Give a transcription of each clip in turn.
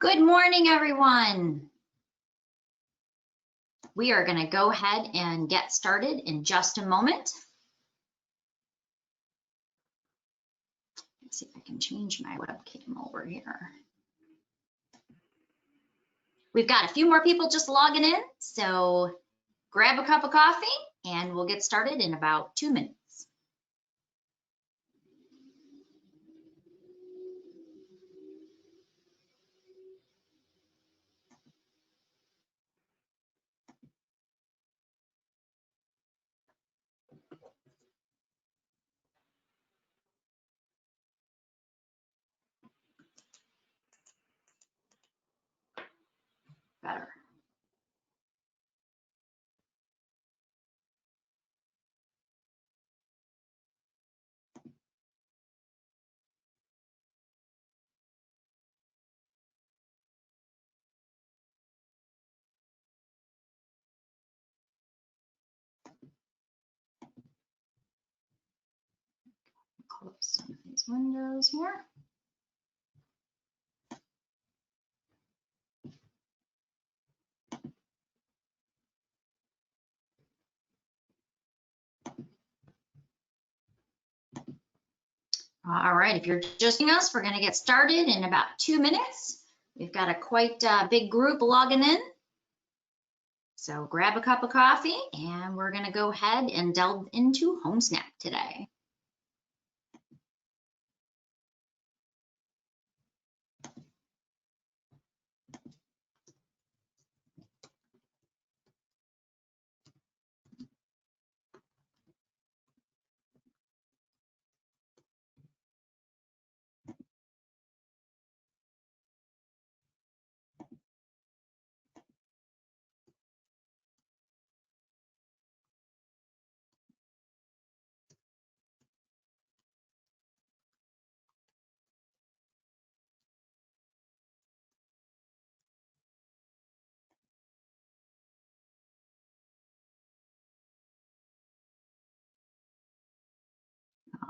Good morning, everyone. We are going to go ahead and get started in just a moment. Let's see if I can change my webcam over here. We've got a few more people just logging in, so grab a cup of coffee and we'll get started in about 2 minutes. Better. Close some of these windows here. All right, if you're just joining us, we're going to get started in about 2 minutes. We've got a quite big group logging in. So grab a cup of coffee and we're going to go ahead and delve into HomeSnap today.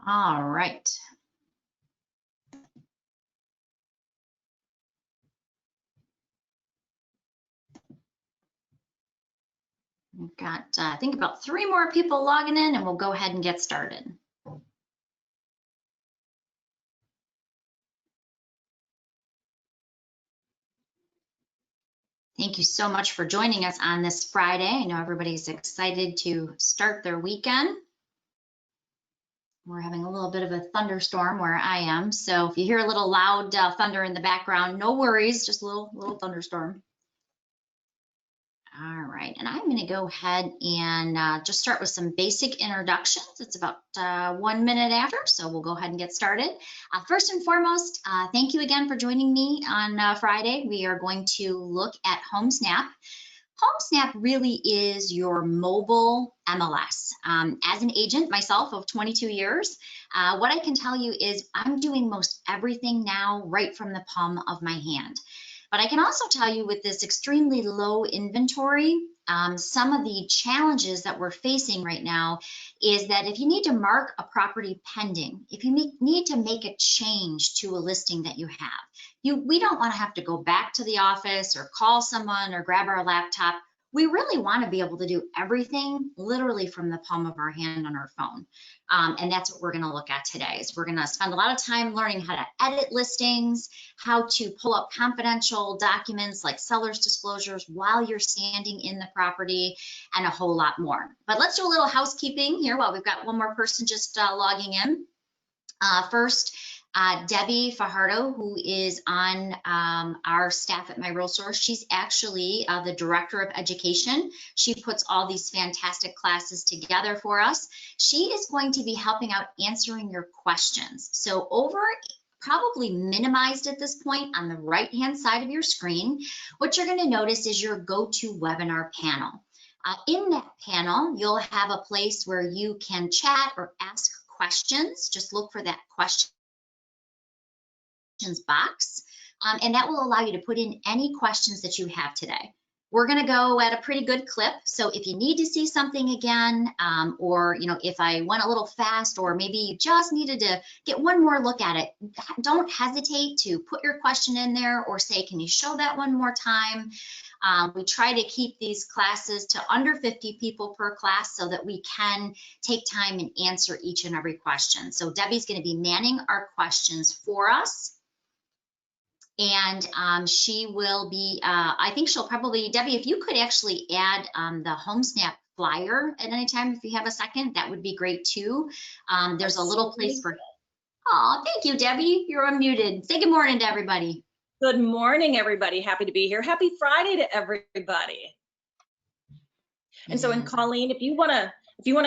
All right. We've got, I think, about 3 more people logging in, and we'll go ahead and get started. Thank you so much for joining us on this Friday. I know everybody's excited to start their weekend. We're having a little bit of a thunderstorm where I am, so if you hear a little loud thunder in the background, no worries, just a little thunderstorm. All right, and I'm going to go ahead and just start with some basic introductions. It's about 1 minute after, so we'll go ahead and get started. First and foremost, thank you again for joining me on Friday. We are going to look at HomeSnap. HomeSnap really is your mobile MLS. As an agent myself of 22 years, what I can tell you is I'm doing most everything now right from the palm of my hand. But I can also tell you with this extremely low inventory, some of the challenges that we're facing right now is that if you need to mark a property pending, if you need to make a change to a listing that you have, we don't want to have to go back to the office or call someone or grab our laptop. We really want to be able to do everything literally from the palm of our hand on our phone. And that's what we're going to look at today. Is we're going to spend a lot of time learning how to edit listings, how to pull up confidential documents like seller's disclosures while you're standing in the property, and a whole lot more. But let's do a little housekeeping here while we've got one more person just logging in. First, Debbie Fajardo, who is on our staff at REALTORS, she's actually the Director of Education. She puts all these fantastic classes together for us. She is going to be helping out answering your questions. So over, probably minimized at this point, on the right-hand side of your screen, what you're going to notice is your GoToWebinar panel. In that panel, you'll have a place where you can chat or ask questions. Just look for that question box, and that will allow you to put in any questions that you have today. we're going to go at a pretty good clip. So if you need to see something again, or if I went a little fast, or maybe you just needed to get one more look at it, don't hesitate to put your question in there or say, can you show that one more time? We try to keep these classes to under 50 people per class so that we can take time and answer each and every question. So Debbie's going to be manning our questions for us. And she will be, I think she'll probably, Debbie, if you could actually add the HomeSnap flyer at any time, if you have a second, that would be great too. There's a little place for, oh, thank you, Debbie. You're unmuted. Say good morning to everybody. Good morning, everybody. Happy to be here. Happy Friday to everybody. And so, and Colleen, if you want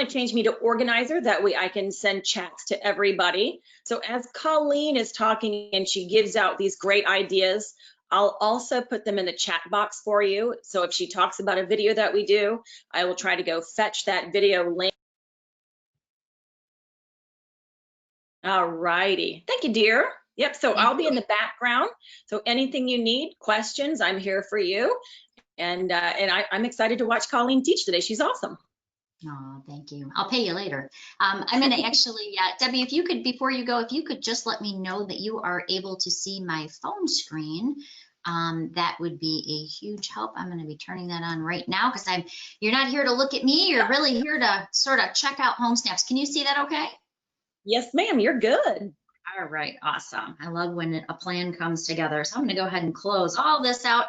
to change me to organizer, that way I can send chats to everybody. So as Colleen is talking and she gives out these great ideas, I'll also put them in the chat box for you. So if she talks about a video that we do, I will try to go fetch that video link. All righty. Thank you, dear. Yep, so I'll be in the background. So anything you need, questions, I'm here for you. And I'm excited to watch Colleen teach today. She's awesome. Oh, thank you. I'll pay you later. I'm going to actually, Debbie, if you could, before you go, if you could just let me know that you are able to see my phone screen, that would be a huge help. I'm going to be turning that on right now because you're not here to look at me. You're really here to sort of check out HomeSnaps. Can you see that okay? Yes, ma'am. You're good. All right, awesome. I love when a plan comes together. So I'm going to go ahead and close all this out.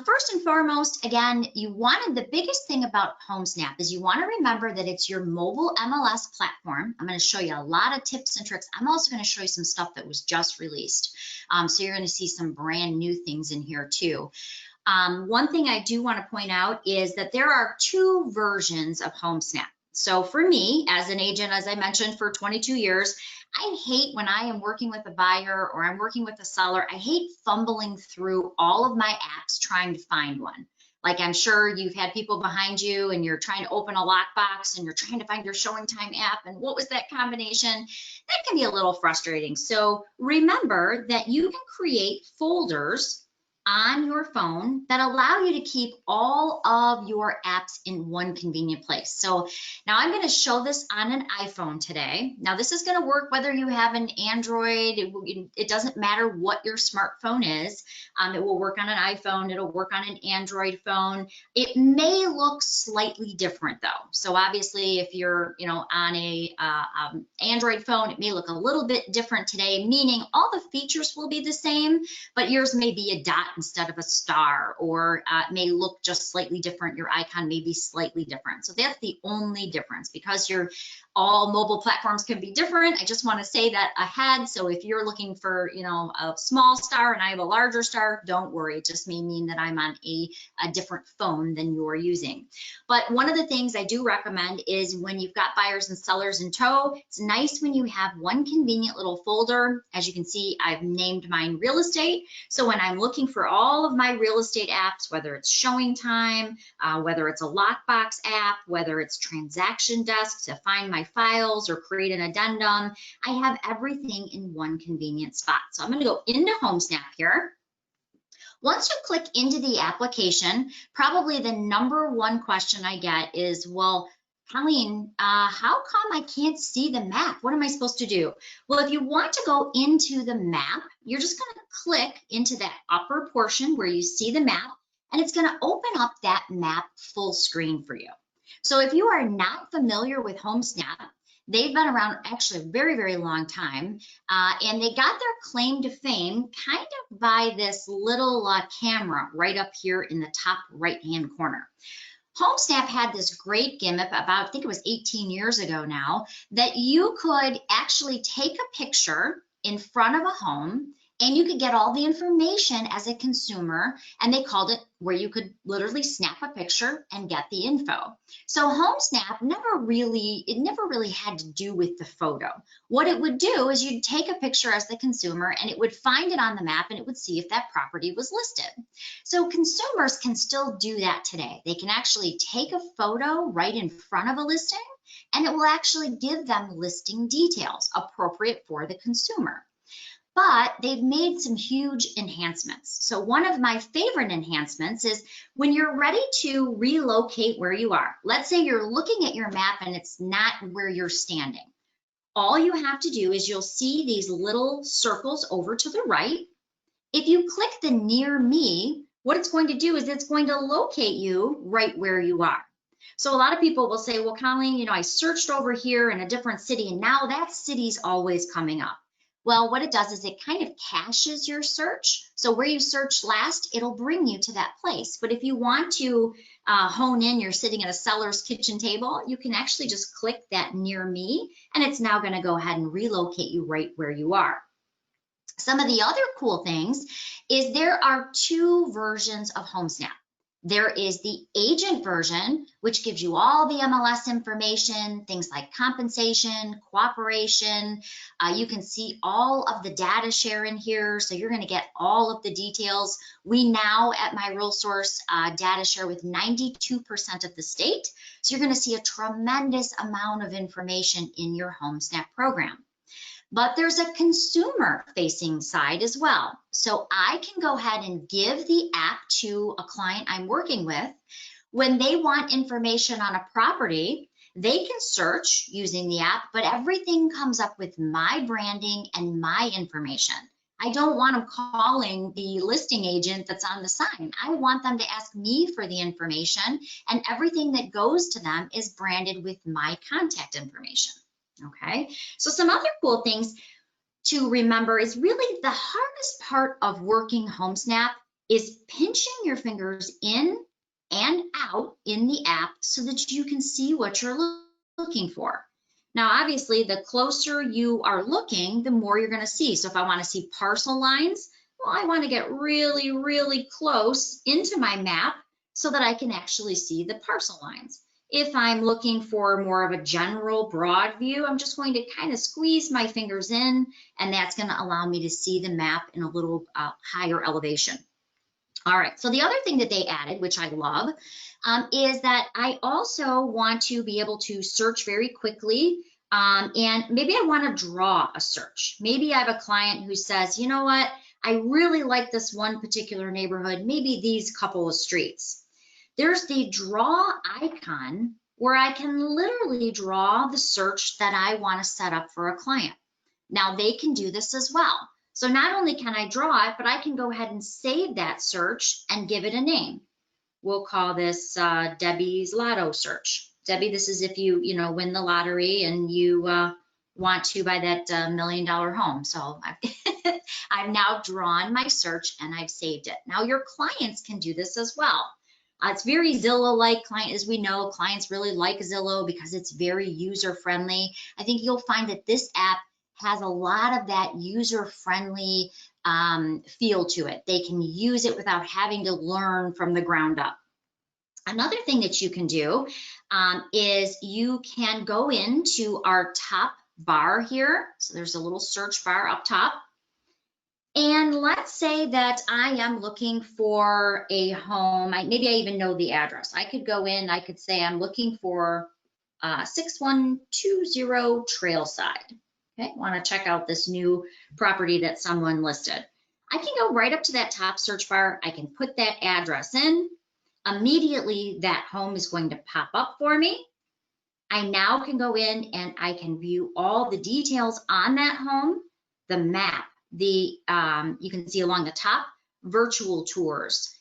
First and foremost, again, the biggest thing about HomeSnap is you want to remember that it's your mobile MLS platform. I'm going to show you a lot of tips and tricks. I'm also going to show you some stuff that was just released. So you're going to see some brand new things in here too. One thing I do want to point out is that there are two versions of HomeSnap. So for me, as an agent, as I mentioned, for 22 years, I hate when I am working with a buyer or I'm working with a seller, I hate fumbling through all of my apps trying to find one. Like I'm sure you've had people behind you and you're trying to open a lockbox and you're trying to find your showing time app and what was that combination? That can be a little frustrating. So remember that you can create folders on your phone that allow you to keep all of your apps in one convenient place. So now I'm going to show this on an iPhone today. Now this is going to work whether you have an Android. It doesn't matter what your smartphone is. It will work on an iPhone. It'll work on an Android phone. It may look slightly different though. So obviously if you're on a Android phone, it may look a little bit different today, meaning all the features will be the same, but yours may be a dot instead of a star, or it may look just slightly different. Your icon may be slightly different. So that's the only difference. Because all mobile platforms can be different, I just want to say that ahead. So if you're looking for a small star and I have a larger star, don't worry. It just may mean that I'm on a different phone than you're using. But one of the things I do recommend is when you've got buyers and sellers in tow, it's nice when you have one convenient little folder. As you can see, I've named mine real estate. So when I'm looking for all of my real estate apps, whether it's showing time, whether it's a lockbox app, whether it's transaction desk to find my files or create an addendum, I have everything in one convenient spot. So I'm going to go into HomeSnap here. Once you click into the application, probably the number one question I get is, well, Colleen, how come I can't see the map? What am I supposed to do? Well, if you want to go into the map, you're just going to click into that upper portion where you see the map, and it's going to open up that map full screen for you. So if you are not familiar with HomeSnap, they've been around actually a very, very long time, and they got their claim to fame kind of by this little camera right up here in the top right-hand corner. HomeSnap had this great gimmick about, I think it was 18 years ago now, that you could actually take a picture in front of a home and you could get all the information as a consumer, and they called it where you could literally snap a picture and get the info. So HomeSnap never really had to do with the photo. What it would do is you'd take a picture as the consumer and it would find it on the map and it would see if that property was listed. So consumers can still do that today. They can actually take a photo right in front of a listing and it will actually give them listing details appropriate for the consumer. but they've made some huge enhancements. So one of my favorite enhancements is when you're ready to relocate where you are. Let's say you're looking at your map and it's not where you're standing. All you have to do is you'll see these little circles over to the right. If you click the near me, what it's going to do is it's going to locate you right where you are. So a lot of people will say, well, Colleen, you know, I searched over here in a different city and now that city's always coming up. Well, what it does is it kind of caches your search. So where you searched last, it'll bring you to that place. But if you want to hone in, you're sitting at a seller's kitchen table, you can actually just click that near me, and it's now going to go ahead and relocate you right where you are. Some of the other cool things is there are two versions of HomeSnap. There is the agent version, which gives you all the MLS information, things like compensation, cooperation. You can see all of the data share in here, so you're going to get all of the details. We now at my RealTors data share with 92% of the state, so you're going to see a tremendous amount of information in your HomeSnap program. But there's a consumer-facing side as well. So I can go ahead and give the app to a client I'm working with. When they want information on a property, they can search using the app, but everything comes up with my branding and my information. I don't want them calling the listing agent that's on the sign. I want them to ask me for the information, and everything that goes to them is branded with my contact information. Okay, so some other cool things to remember is really the hardest part of working HomeSnap is pinching your fingers in and out in the app so that you can see what you're looking for. Now, obviously, the closer you are looking, the more you're going to see. So if I want to see parcel lines, well, I want to get really, really close into my map so that I can actually see the parcel lines. If I'm looking for more of a general broad view, I'm just going to kind of squeeze my fingers in, and that's going to allow me to see the map in a little higher elevation. All right, so the other thing that they added, which I love, is that I also want to be able to search very quickly, and maybe I want to draw a search. Maybe I have a client who says, you know what, I really like this one particular neighborhood, maybe these couple of streets. There's the draw icon where I can literally draw the search that I want to set up for a client. Now they can do this as well. So not only can I draw it, but I can go ahead and save that search and give it a name. We'll call this Debbie's Lotto search. Debbie, this is if you win the lottery and you want to buy that $1 million home. So I've now drawn my search and I've saved it. Now your clients can do this as well. It's very Zillow-like. As we know, clients really like Zillow because it's very user-friendly. I think you'll find that this app has a lot of that user-friendly feel to it. They can use it without having to learn from the ground up. Another thing that you can do is you can go into our top bar here. So there's a little search bar up top. And let's say that I am looking for a home. Maybe I even know the address. I could go in, I could say I'm looking for 6120 Trailside. Okay, want to check out this new property that someone listed. I can go right up to that top search bar. I can put that address in. Immediately that home is going to pop up for me. I now can go in and I can view all the details on that home, the map. You can see along the top, virtual tours.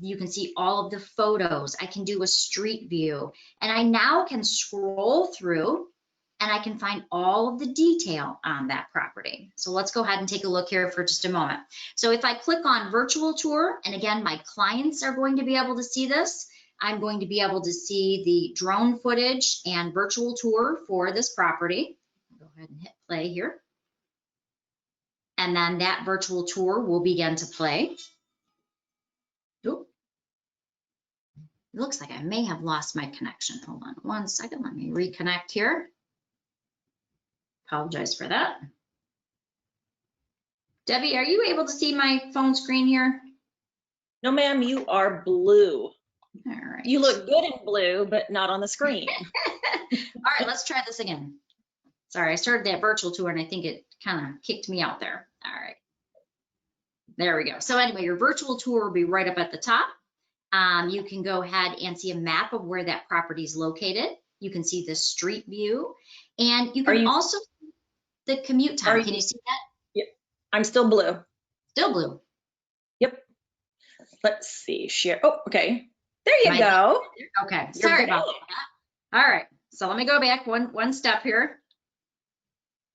You can see all of the photos. I can do a street view. And I now can scroll through and I can find all of the detail on that property. So let's go ahead and take a look here for just a moment. So if I click on virtual tour, and again, my clients are going to be able to see this, I'm going to be able to see the drone footage and virtual tour for this property. Go ahead and hit play here. And then that virtual tour will begin to play. Oop. It looks like I may have lost my connection. Hold on one second. Let me reconnect here. Apologize for that. Debbie, are you able to see my phone screen here? No, ma'am, you are blue. All right. You look good in blue, but not on the screen. All right, let's try this again. Sorry, I started that virtual tour and I think it kind of kicked me out there. All right. There we go. So anyway, your virtual tour will be right up at the top. You can go ahead and see a map of where that property is located. You can see the street view, and you can also see the commute time. Can you see that? Yep. I'm still blue. Still blue. Yep. Let's see. Share. Oh, okay. There you go. Okay. Sorry about that. All right. So let me go back one step here.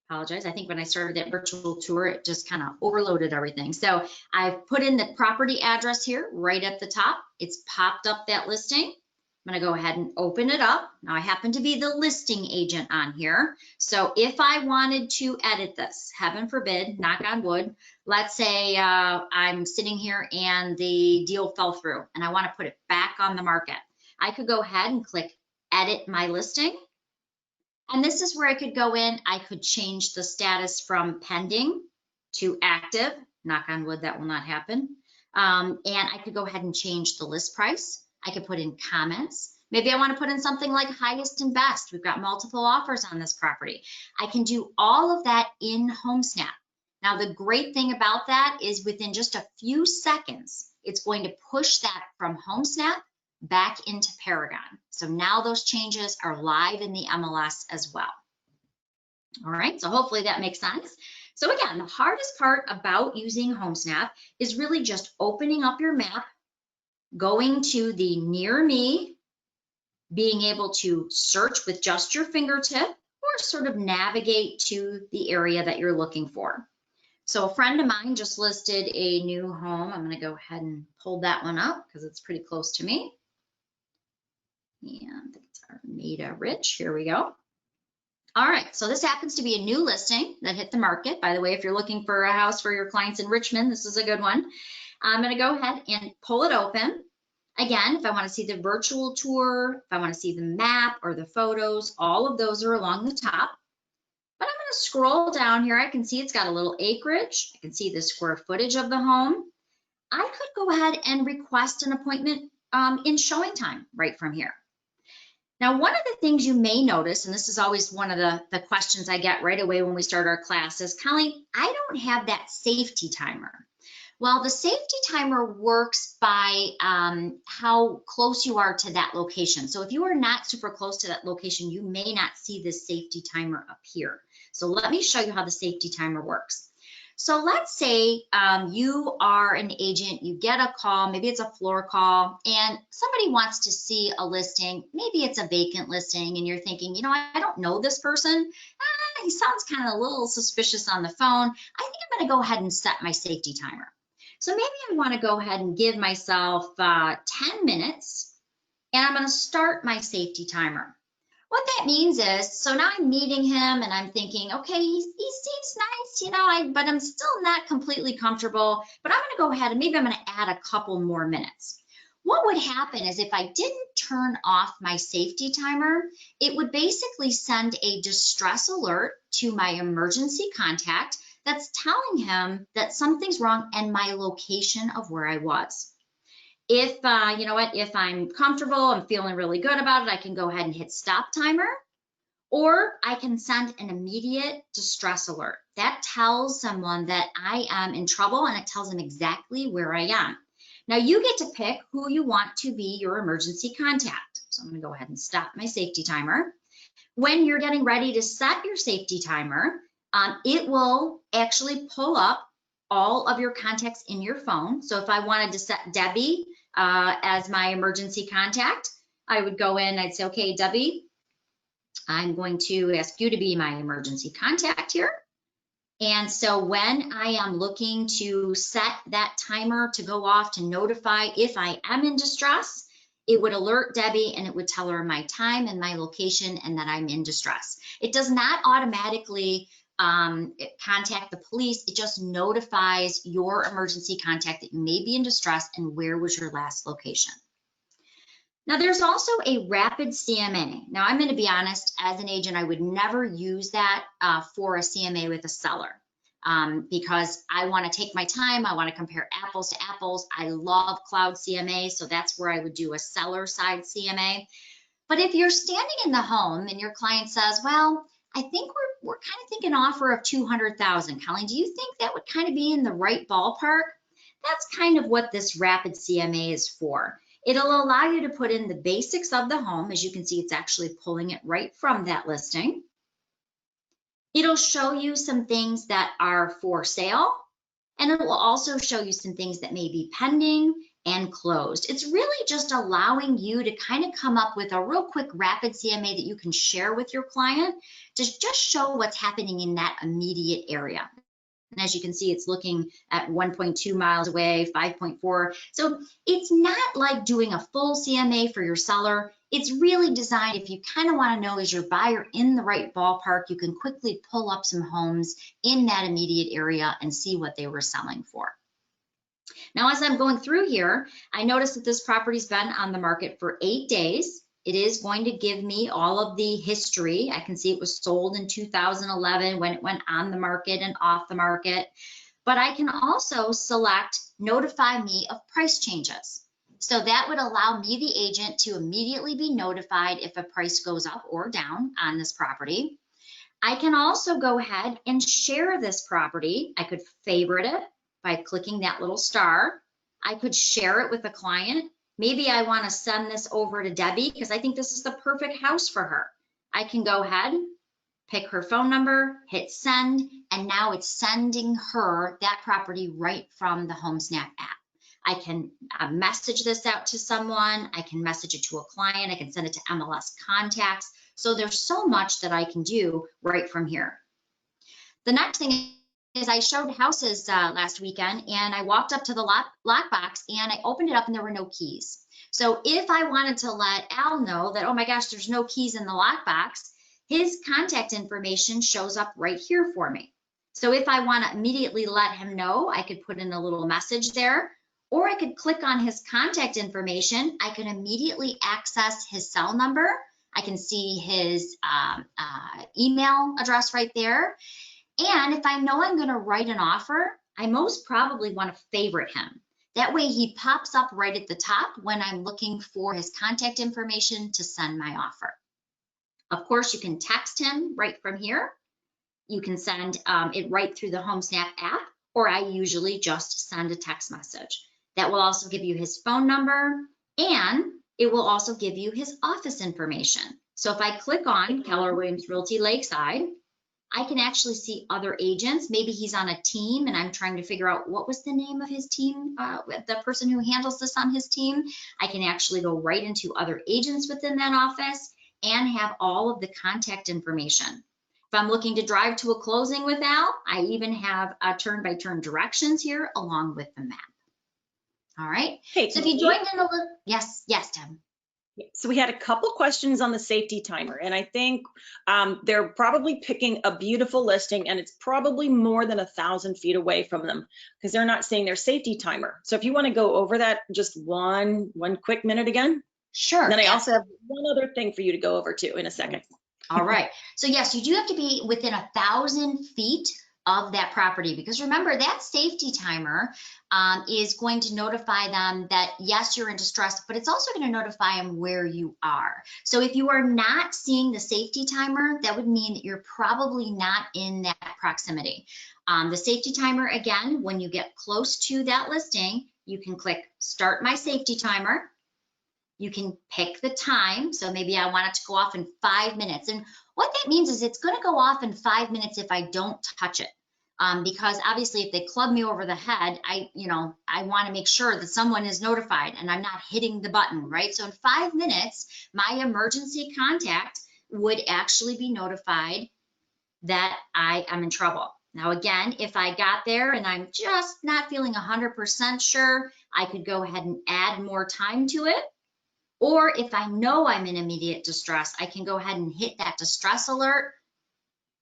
Apologize. I think when I started that virtual tour, it just kind of overloaded everything. So I've put in the property address here right at the top. It's popped up that listing. I'm going to go ahead and open it up. Now I happen to be the listing agent on here. So if I wanted to edit this, heaven forbid, knock on wood, let's say I'm sitting here and the deal fell through and I want to put it back on the market. I could go ahead and click edit my listing. And this is where I could go in. I could change the status from pending to active. Knock on wood, that will not happen. And I could go ahead and change the list price. I could put in comments. Maybe I want to put in something like highest and best. We've got multiple offers on this property. I can do all of that in HomeSnap. Now, the great thing about that is within just a few seconds, it's going to push that from HomeSnap back into Paragon. So now those changes are live in the MLS as well. All right, so hopefully that makes sense. So again, the hardest part about using HomeSnap is really just opening up your map, going to the near me, being able to search with just your fingertip or sort of navigate to the area that you're looking for. So a friend of mine just listed a new home. I'm going to go ahead and pull that one up because it's pretty close to me. And it's Armada Ridge. Here we go. All right, so this happens to be a new listing that hit the market. By the way, if you're looking for a house for your clients in Richmond, this is a good one. I'm going to go ahead and pull it open. Again, if I want to see the virtual tour, if I want to see the map or the photos, all of those are along the top. But I'm going to scroll down here. I can see it's got a little acreage. I can see the square footage of the home. I could go ahead and request an appointment in showing time right from here. Now, one of the things you may notice, and this is always one of the questions I get right away when we start our class, is, Colleen, I don't have that safety timer. Well, the safety timer works by how close you are to that location. So if you are not super close to that location, you may not see this safety timer appear. So let me show you how the safety timer works. So let's say you are an agent, you get a call, maybe it's a floor call, and somebody wants to see a listing. Maybe it's a vacant listing, and you're thinking, you know, I don't know this person. He sounds kind of a little suspicious on the phone. I think I'm going to go ahead and set my safety timer. So maybe I want to go ahead and give myself 10 minutes, and I'm going to start my safety timer. What that means is, so now I'm meeting him and I'm thinking, okay, he seems nice, you know, but I'm still not completely comfortable, but I'm going to go ahead and maybe I'm going to add a couple more minutes. What would happen is if I didn't turn off my safety timer, it would basically send a distress alert to my emergency contact that's telling him that something's wrong and my location of where I was. If, you know what, if I'm comfortable, I'm feeling really good about it, I can go ahead and hit stop timer, or I can send an immediate distress alert. That tells someone that I am in trouble and it tells them exactly where I am. Now you get to pick who you want to be your emergency contact. So I'm gonna go ahead and stop my safety timer. When you're getting ready to set your safety timer, it will actually pull up all of your contacts in your phone. So if I wanted to set Debbie as my emergency contact, I would go in, I'd say, okay, Debbie, I'm going to ask you to be my emergency contact here. And so when I am looking to set that timer to go off to notify if I am in distress, it would alert Debbie and it would tell her my time and my location and that I'm in distress. It does not automatically contact the police. It just notifies your emergency contact that you may be in distress and where was your last location. Now there's also a rapid CMA. Now I'm going to be honest, as an agent, I would never use that for a CMA with a seller because I want to take my time. I want to compare apples to apples. I love cloud CMA, so that's where I would do a seller side CMA. But if you're standing in the home and your client says, well, I think we're kind of thinking offer of 200,000. Colleen, do you think that would kind of be in the right ballpark? That's kind of what this rapid CMA is for. It'll allow you to put in the basics of the home. As you can see, it's actually pulling it right from that listing. It'll show you some things that are for sale, and it will also show you some things that may be pending and closed. It's really just allowing you to kind of come up with a real quick rapid CMA that you can share with your client to just show what's happening in that immediate area. And as you can see, it's looking at 1.2 miles away, 5.4. So it's not like doing a full CMA for your seller. It's really designed, if you kind of want to know, is your buyer in the right ballpark, you can quickly pull up some homes in that immediate area and see what they were selling for. Now, as I'm going through here, I noticed that this property's been on the market for 8 days. It is going to give me all of the history. I can see it was sold in 2011 when it went on the market and off the market. But I can also select notify me of price changes. So that would allow me, the agent, to immediately be notified if a price goes up or down on this property. I can also go ahead and share this property. I could favorite it by clicking that little star. I could share it with a client. Maybe I want to send this over to Debbie because I think this is the perfect house for her. I can go ahead, pick her phone number, hit send, and now it's sending her that property right from the HomeSnap app. I can message this out to someone. I can message it to a client. I can send it to MLS contacts. So there's so much that I can do right from here. The next thing is I showed houses last weekend, and I walked up to the lockbox and I opened it up and there were no keys. So if I wanted to let Al know that, oh my gosh, there's no keys in the lockbox, his contact information shows up right here for me. So if I want to immediately let him know, I could put in a little message there, or I could click on his contact information. I can immediately access his cell number. I can see his email address right there. And if I know I'm going to write an offer, I most probably want to favorite him. That way he pops up right at the top when I'm looking for his contact information to send my offer. Of course, you can text him right from here. You can send it right through the HomeSnap app, or I usually just send a text message. That will also give you his phone number, and it will also give you his office information. So if I click on Keller Williams Realty Lakeside, I can actually see other agents. Maybe he's on a team and I'm trying to figure out what was the name of his team, the person who handles this on his team. I can actually go right into other agents within that office and have all of the contact information. If I'm looking to drive to a closing with Al, I even have turn-by-turn directions here along with the map. All right. Hey, so if you joined in a little, yes, Deb. So we had a couple questions on the safety timer, and I think they're probably picking a beautiful listing, and it's probably more than 1,000 feet away from them because they're not seeing their safety timer. So if you want to go over that just one quick minute again. Sure. And then I also have one other thing for you to go over too in a second. All right. So yes, you do have to be within 1,000 feet of that property, because remember that safety timer is going to notify them that yes, you're in distress, but it's also going to notify them where you are. So if you are not seeing the safety timer, that would mean that you're probably not in that proximity. The safety timer, again, when you get close to that listing, you can click start my safety timer. You can pick the time. So maybe I want it to go off in 5 minutes. And what that means is it's going to go off in 5 minutes if I don't touch it. Because obviously if they club me over the head, I want to make sure that someone is notified and I'm not hitting the button, right? So in 5 minutes, my emergency contact would actually be notified that I am in trouble. Now, again, if I got there and I'm just not feeling 100% sure, I could go ahead and add more time to it. Or if I know I'm in immediate distress, I can go ahead and hit that distress alert,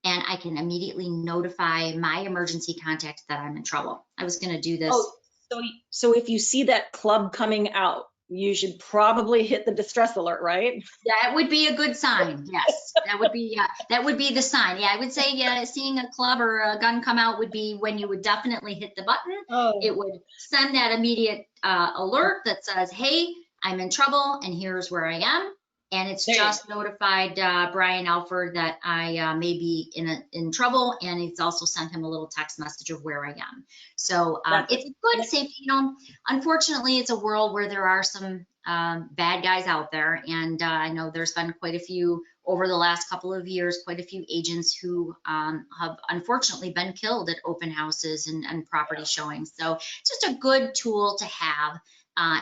and I can immediately notify my emergency contact that I'm in trouble. I was going to do this. Oh, so if you see that club coming out, you should probably hit the distress alert, right? That would be a good sign. Yes, that would be the sign. Yeah, I would say seeing a club or a gun come out would be when you would definitely hit the button. Oh. It would send that immediate alert that says, hey, I'm in trouble and here's where I am. and it's There you just notified Brian Alford that I may be in trouble, and it's also sent him a little text message of where I am. So That's it's a good safety. You know, unfortunately, it's a world where there are some bad guys out there, and I know there's been quite a few over the last couple of years, quite a few agents who have unfortunately been killed at open houses and property showings. So it's just a good tool to have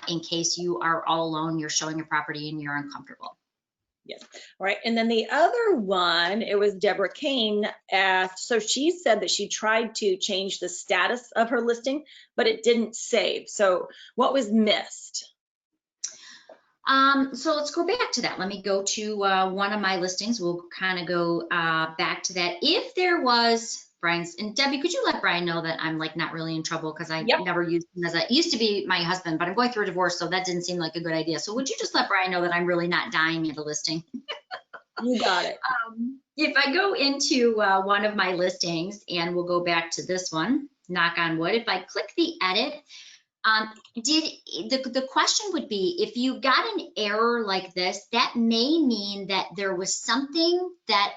in case you are all alone, you're showing a property and you're uncomfortable. Yes. All right. And then the other one, it was Deborah Kane asked. So she said that she tried to change the status of her listing, but it didn't save. So what was missed? So let's go back to that. Let me go to one of my listings. We'll kind of go back to that. If there was Brian's, and Debbie, could you let Brian know that I'm like not really in trouble because I never used him as a, used to be my husband, but I'm going through a divorce, so that didn't seem like a good idea. So would you just let Brian know that I'm really not dying at a listing? You got it. If I go into one of my listings, and we'll go back to this one, knock on wood, if I click the edit, the question would be, if you got an error like this, that may mean that there was something that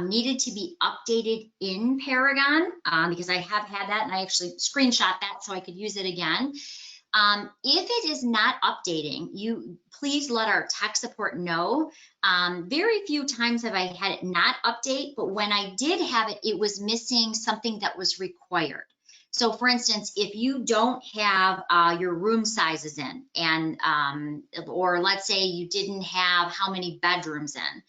needed to be updated in Paragon, because I have had that and I actually screenshot that so I could use it again. If it is not updating, you please let our tech support know. Very few times have I had it not update, but when I did have it, it was missing something that was required. So for instance, if you don't have your room sizes in, and or let's say you didn't have how many bedrooms in,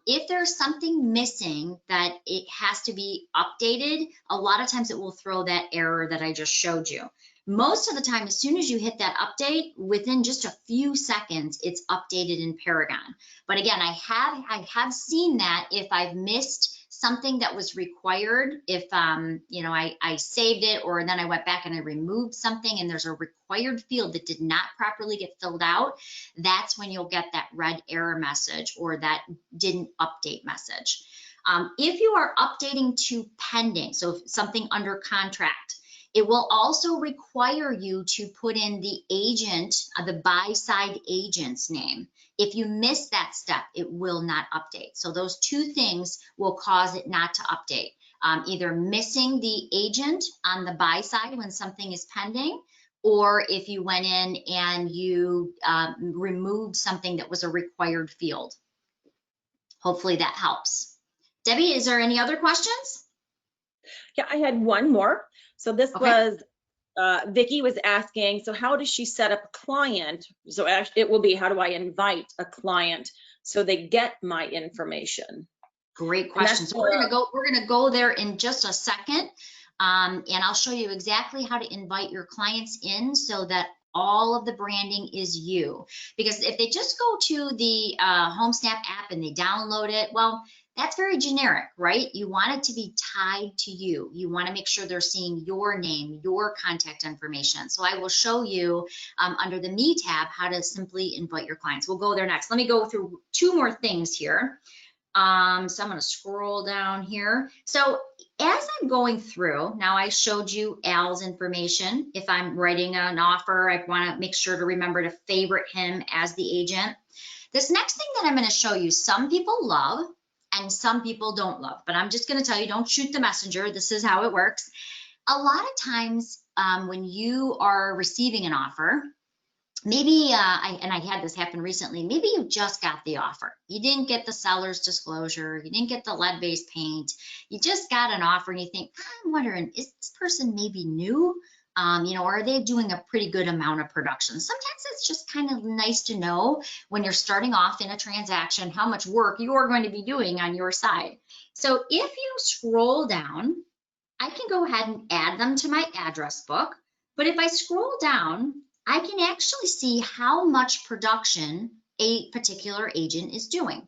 if there's something missing that it has to be updated, a lot of times it will throw that error that I just showed you. Most of the time, as soon as you hit that update, within just a few seconds, it's updated in Paragon. But again, I have seen that if I've missed something that was required, if you know, I saved it, or then I went back and I removed something and there's a required field that did not properly get filled out, that's when you'll get that red error message or that didn't update message. If you are updating to pending, so something under contract, it will also require you to put in the agent, the buy-side agent's name. If you miss that step, it will not update. So those two things will cause it not to update. Either missing the agent on the buy side when something is pending, or if you went in and you removed something that was a required field. Hopefully that helps. Debbie, is there any other questions? Yeah, I had one more. So this was, Vicki was asking, so how does she set up a client? So actually it will be, how do I invite a client so they get my information? Great question. So we're gonna go there in just a second, and I'll show you exactly how to invite your clients in so that all of the branding is you. Because if they just go to the HomeSnap app and they download it, well, that's very generic, right? You want it to be tied to you. You want to make sure they're seeing your name, your contact information. So I will show you under the Me tab how to simply invite your clients. We'll go there next. Let me go through two more things here. So I'm going to scroll down here. So as I'm going through, now I showed you Al's information. If I'm writing an offer, I want to make sure to remember to favorite him as the agent. This next thing that I'm going to show you, some people love and some people don't love, but I'm just going to tell you, don't shoot the messenger. This is how it works. A lot of times when you are receiving an offer, maybe, I had this happen recently, maybe you just got the offer. You didn't get the seller's disclosure. You didn't get the lead-based paint. You just got an offer and you think, I'm wondering, is this person maybe new? You know, are they doing a pretty good amount of production? Sometimes it's just kind of nice to know when you're starting off in a transaction how much work you're going to be doing on your side. So if you scroll down, I can go ahead and add them to my address book. But if I scroll down, I can actually see how much production a particular agent is doing.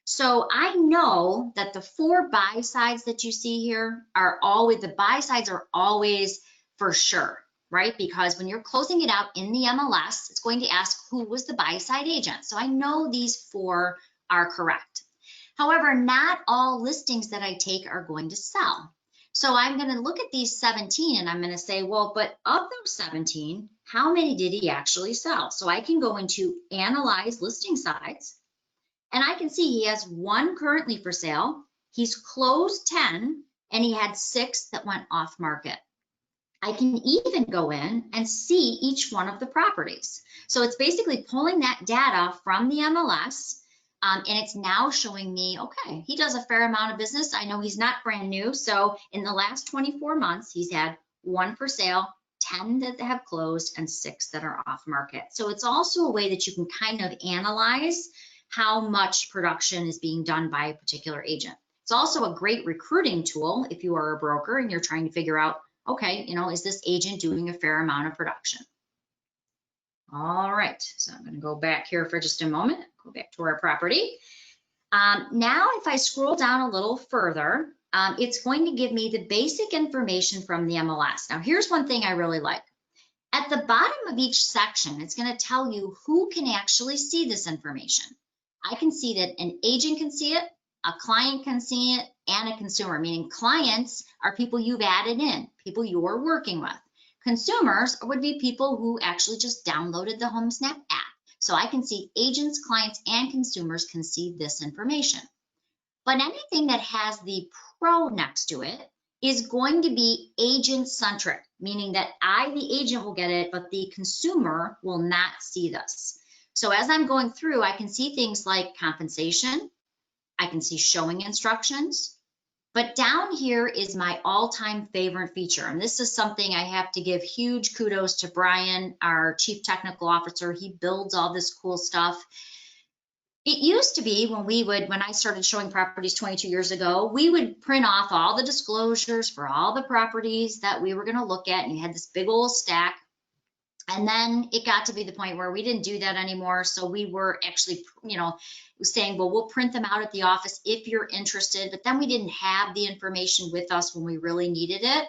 So I know that the 4 buy sides that you see here are always, the buy sides are always for sure, right? Because when you're closing it out in the MLS, it's going to ask who was the buy side agent. So I know these 4 are correct. However, not all listings that I take are going to sell. So I'm going to look at these 17 and I'm going to say, well, but of those 17, how many did he actually sell? So I can go into Analyze Listing Sides. And I can see he has 1 currently for sale. He's closed 10, and he had 6 that went off market. I can even go in and see each one of the properties. So it's basically pulling that data from the MLS, and it's now showing me, okay, he does a fair amount of business. I know he's not brand new. So in the last 24 months, he's had 1 for sale, 10 that have closed, and 6 that are off market. So it's also a way that you can kind of analyze how much production is being done by a particular agent. It's also a great recruiting tool if you are a broker and you're trying to figure out, okay, is this agent doing a fair amount of production? All right, so I'm going to go back here for just a moment, go back to our property. Now, if I scroll down a little further, it's going to give me the basic information from the MLS. Now, here's one thing I really like. At the bottom of each section, it's going to tell you who can actually see this information. I can see that an agent can see it, a client can see it, and a consumer, meaning clients are people you've added in, people you're working with. Consumers would be people who actually just downloaded the HomeSnap app. So I can see agents, clients, and consumers can see this information. But anything that has the pro next to it is going to be agent-centric, meaning that I, the agent, will get it, but the consumer will not see this. So as I'm going through, I can see things like compensation, I can see showing instructions, but down here is my all-time favorite feature. And this is something I have to give huge kudos to Brian, our Chief Technical Officer. He builds all this cool stuff. It used to be when I started showing properties 22 years ago, we would print off all the disclosures for all the properties that we were going to look at, and you had this big old stack. And then it got to be the point where we didn't do that anymore. So we were actually, saying, well, we'll print them out at the office if you're interested. But then we didn't have the information with us when we really needed it.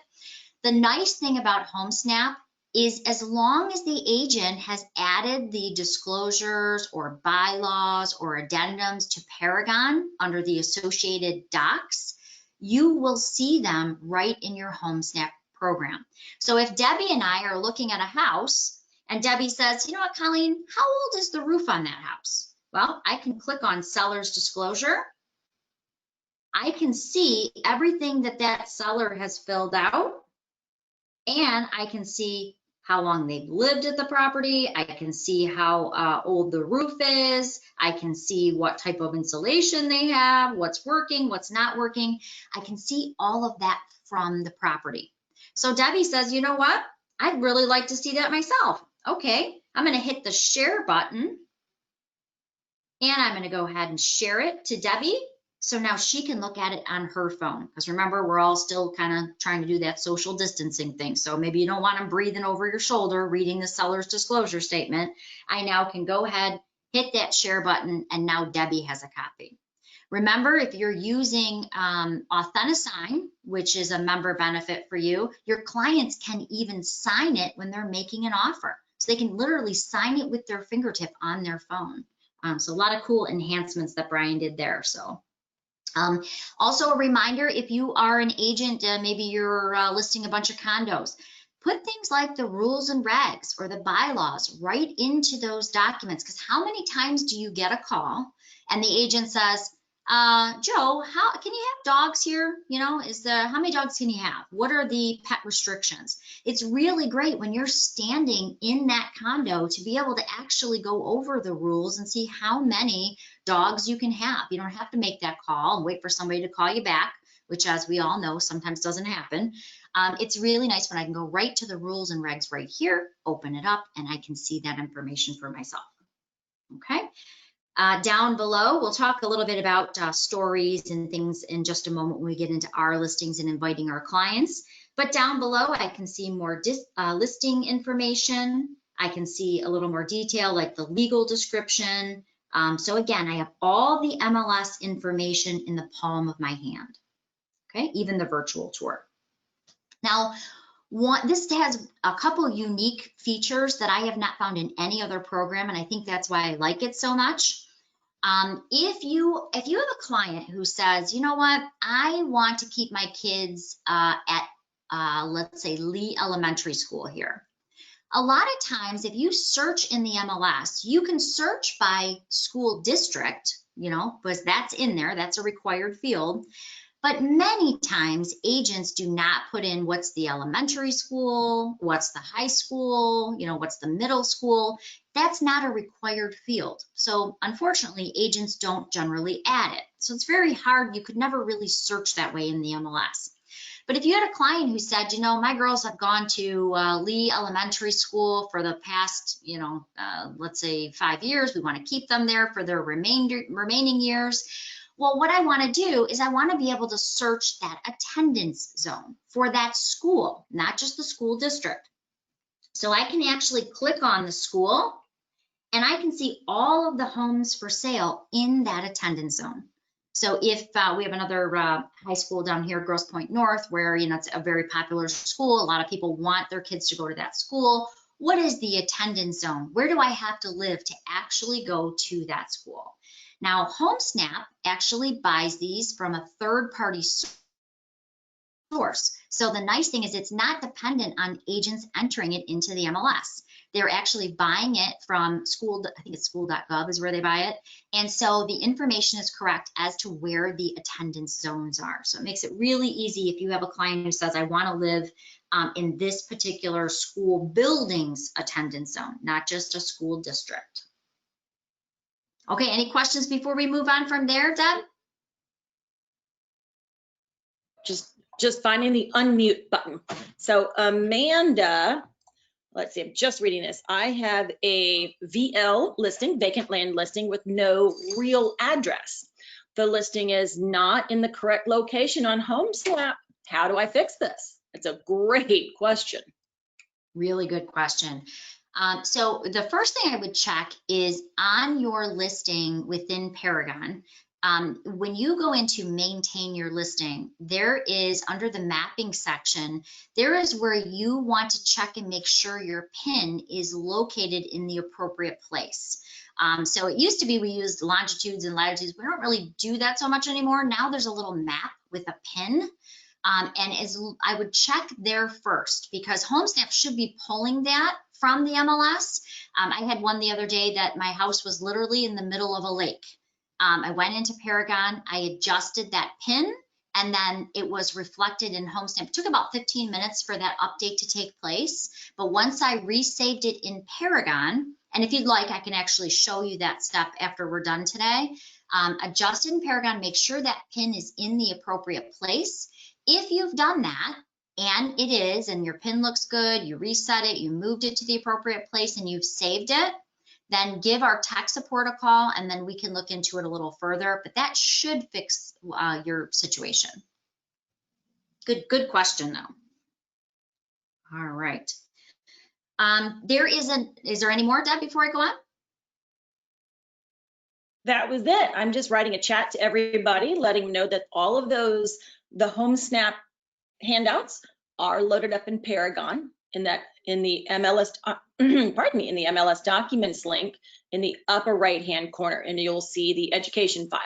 The nice thing about HomeSnap is as long as the agent has added the disclosures or bylaws or addendums to Paragon under the associated docs, you will see them right in your HomeSnap program. So if Debbie and I are looking at a house and Debbie says, you know what, Colleen, how old is the roof on that house? Well, I can click on seller's disclosure. I can see everything that seller has filled out, and I can see how long they've lived at the property. I can see how old the roof is. I can see what type of insulation they have, what's working, what's not working. I can see all of that from the property. So Debbie says, you know what? I'd really like to see that myself. Okay, I'm going to hit the share button, and I'm going to go ahead and share it to Debbie. So now she can look at it on her phone. Because remember, we're all still kind of trying to do that social distancing thing. So maybe you don't want them breathing over your shoulder, reading the seller's disclosure statement. I now can go ahead, hit that share button, and now Debbie has a copy. Remember, if you're using Authentisign, which is a member benefit for you, your clients can even sign it when they're making an offer. So they can literally sign it with their fingertip on their phone. So a lot of cool enhancements that Brian did there. So also a reminder, if you are an agent, maybe you're listing a bunch of condos, put things like the rules and regs or the bylaws right into those documents. Because how many times do you get a call and the agent says, Joe, how can you have dogs here? How many dogs can you have? What are the pet restrictions? It's really great when you're standing in that condo to be able to actually go over the rules and see how many dogs you can have. You don't have to make that call and wait for somebody to call you back, which, as we all know, sometimes doesn't happen. It's really nice when I can go right to the rules and regs right here, open it up, and I can see that information for myself. Okay. Down below, we'll talk a little bit about stories and things in just a moment when we get into our listings and inviting our clients. But down below, I can see more listing information. I can see a little more detail like the legal description. So again, I have all the MLS information in the palm of my hand, okay, even the virtual tour. Now, this has a couple unique features that I have not found in any other program, and I think that's why I like it so much. If you have a client who says, you know what, I want to keep my kids at, let's say, Lee Elementary School here. A lot of times, if you search in the MLS, you can search by school district, because that's in there. That's a required field. But many times agents do not put in what's the elementary school, what's the high school, what's the middle school. That's not a required field. So unfortunately, agents don't generally add it. So it's very hard. You could never really search that way in the MLS. But if you had a client who said, my girls have gone to Lee Elementary School for the past, let's say 5 years, we want to keep them there for their remaining years. Well, what I want to do is I want to be able to search that attendance zone for that school, not just the school district. So I can actually click on the school and I can see all of the homes for sale in that attendance zone. So if we have another high school down here, Grosse Pointe North, where, it's a very popular school, a lot of people want their kids to go to that school. What is the attendance zone? Where do I have to live to actually go to that school? Now, HomeSnap actually buys these from a third-party source. So the nice thing is it's not dependent on agents entering it into the MLS. They're actually buying it from school, I think it's school.gov is where they buy it. And so the information is correct as to where the attendance zones are. So it makes it really easy if you have a client who says, I want to live in this particular school building's attendance zone, not just a school district. Okay, any questions before we move on from there, Deb? Just finding the unmute button. So Amanda, let's see, I'm just reading this. I have a VL listing, vacant land listing with no real address. The listing is not in the correct location on HomeSnap. How do I fix this? It's a great question. Really good question. So the first thing I would check is on your listing within Paragon. When you go into maintain your listing, there is under the mapping section, there is where you want to check and make sure your PIN is located in the appropriate place. So it used to be we used longitudes and latitudes. We don't really do that so much anymore. Now there's a little map with a PIN. And I would check there first because HomeSnap should be pulling that from the MLS. I had one the other day that my house was literally in the middle of a lake. I went into Paragon, I adjusted that PIN, and then it was reflected in HomeSnap. It took about 15 minutes for that update to take place. But once I resaved it in Paragon, and if you'd like, I can actually show you that step after we're done today. Adjust it in Paragon, make sure that PIN is in the appropriate place. If you've done that, and it is, and your PIN looks good, you reset it, you moved it to the appropriate place, and you've saved it, then give our tech support a call, and then we can look into it a little further. But that should fix your situation. Good question, though. All right. Is there any more, Deb, before I go on? That was it. I'm just writing a chat to everybody, letting them know that all of those, the HomeSnap handouts are loaded up in Paragon in the MLS, pardon me, in the MLS documents link in the upper right-hand corner, and you'll see the education file.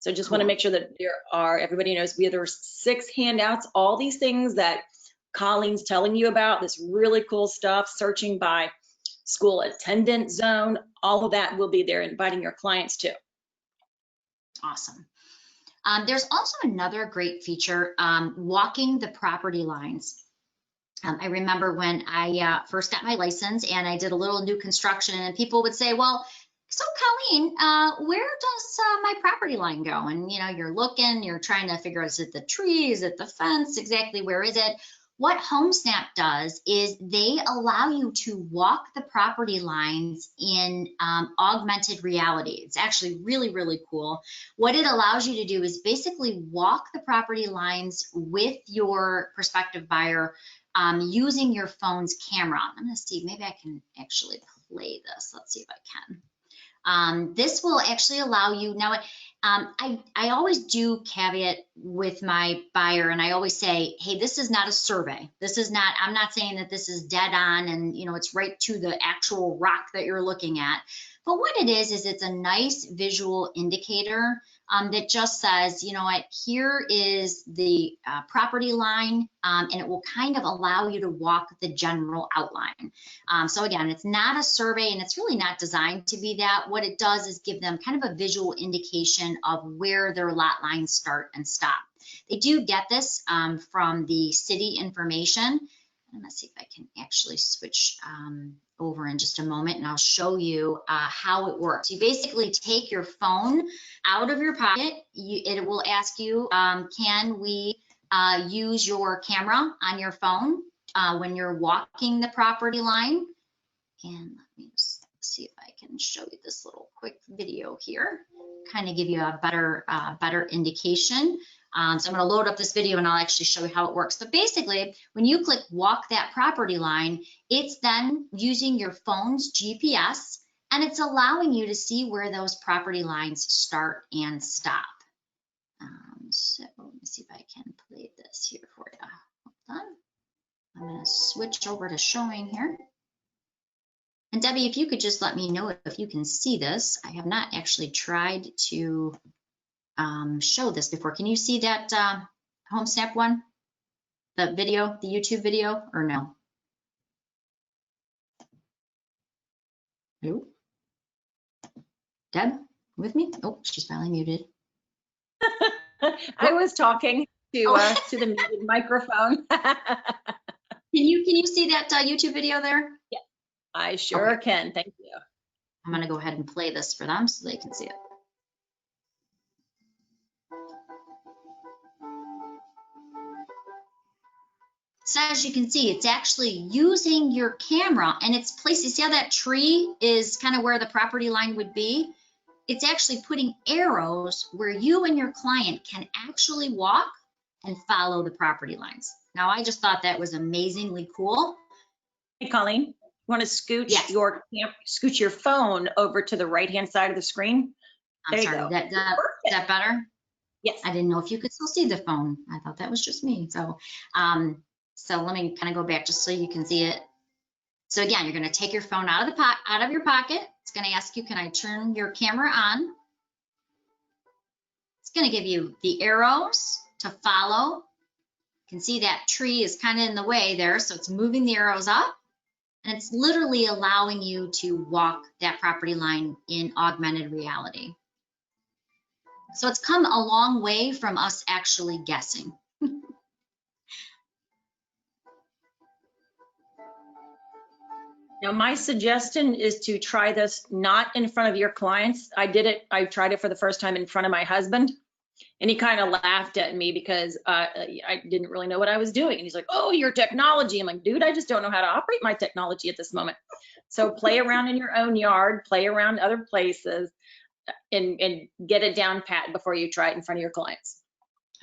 So just want to make sure that everybody knows there's 6 handouts, all these things that Colleen's telling you about, this really cool stuff, searching by school attendance zone, all of that will be there, inviting your clients to. Awesome. There's also another great feature, walking the property lines. I remember when I first got my license and I did a little new construction, and people would say, well, so Colleen, where does my property line go? And you're looking, you're trying to figure out, is it the tree, is it the fence, exactly where is it? What HomeSnap does is they allow you to walk the property lines in augmented reality. It's actually really, really cool. What it allows you to do is basically walk the property lines with your prospective buyer using your phone's camera. I'm going to see, maybe I can actually play this. Let's see if I can. This will actually allow you, now I always do caveat with my buyer, and I always say, hey, this is not a survey. This is not, I'm not saying that this is dead on and it's right to the actual rock that you're looking at. But what it is it's a nice visual indicator that just says, you know what, here is the property line, and it will kind of allow you to walk the general outline. So again, it's not a survey, and it's really not designed to be that. What it does is give them kind of a visual indication of where their lot lines start and stop. They do get this from the city information. Let's see if I can actually switch over in just a moment, and I'll show you how it works. You basically take your phone out of your pocket. It will ask you, can we use your camera on your phone when you're walking the property line? And let me just see if I can show you this little quick video here, kind of give you a better indication. So I'm going to load up this video and I'll actually show you how it works. But basically, when you click walk that property line, it's then using your phone's GPS, and it's allowing you to see where those property lines start and stop. So let me see if I can play this here for you. Hold on. I'm going to switch over to showing here. And Debbie, if you could just let me know if you can see this. I have not actually tried to show this before. Can you see that HomeSnap one? The video, the YouTube video, or no? Hello? Deb, with me? Oh, she's finally muted. I was talking to the muted microphone. Can you see that YouTube video there? Yeah, I sure can. Thank you. I'm going to go ahead and play this for them so they can see it. So as you can see, it's actually using your camera, and it's placed, you see how that tree is kind of where the property line would be? It's actually putting arrows where you and your client can actually walk and follow the property lines. Now, I just thought that was amazingly cool. Hey, Colleen, you want to scooch your phone over to the right-hand side of the screen? I'm sorry, is that better? Yes. I didn't know if you could still see the phone. I thought that was just me. So, so let me kind of go back just so you can see it. So again, you're going to take your phone out of your pocket. It's going to ask you, can I turn your camera on? It's going to give you the arrows to follow. You can see that tree is kind of in the way there, so it's moving the arrows up, and it's literally allowing you to walk that property line in augmented reality. So it's come a long way from us actually guessing. Now, my suggestion is to try this not in front of your clients. I tried it for the first time in front of my husband, and he kind of laughed at me because I didn't really know what I was doing. And he's like, oh, your technology. I'm like, dude, I just don't know how to operate my technology at this moment. So play around in your own yard, play around other places, and get it down pat before you try it in front of your clients.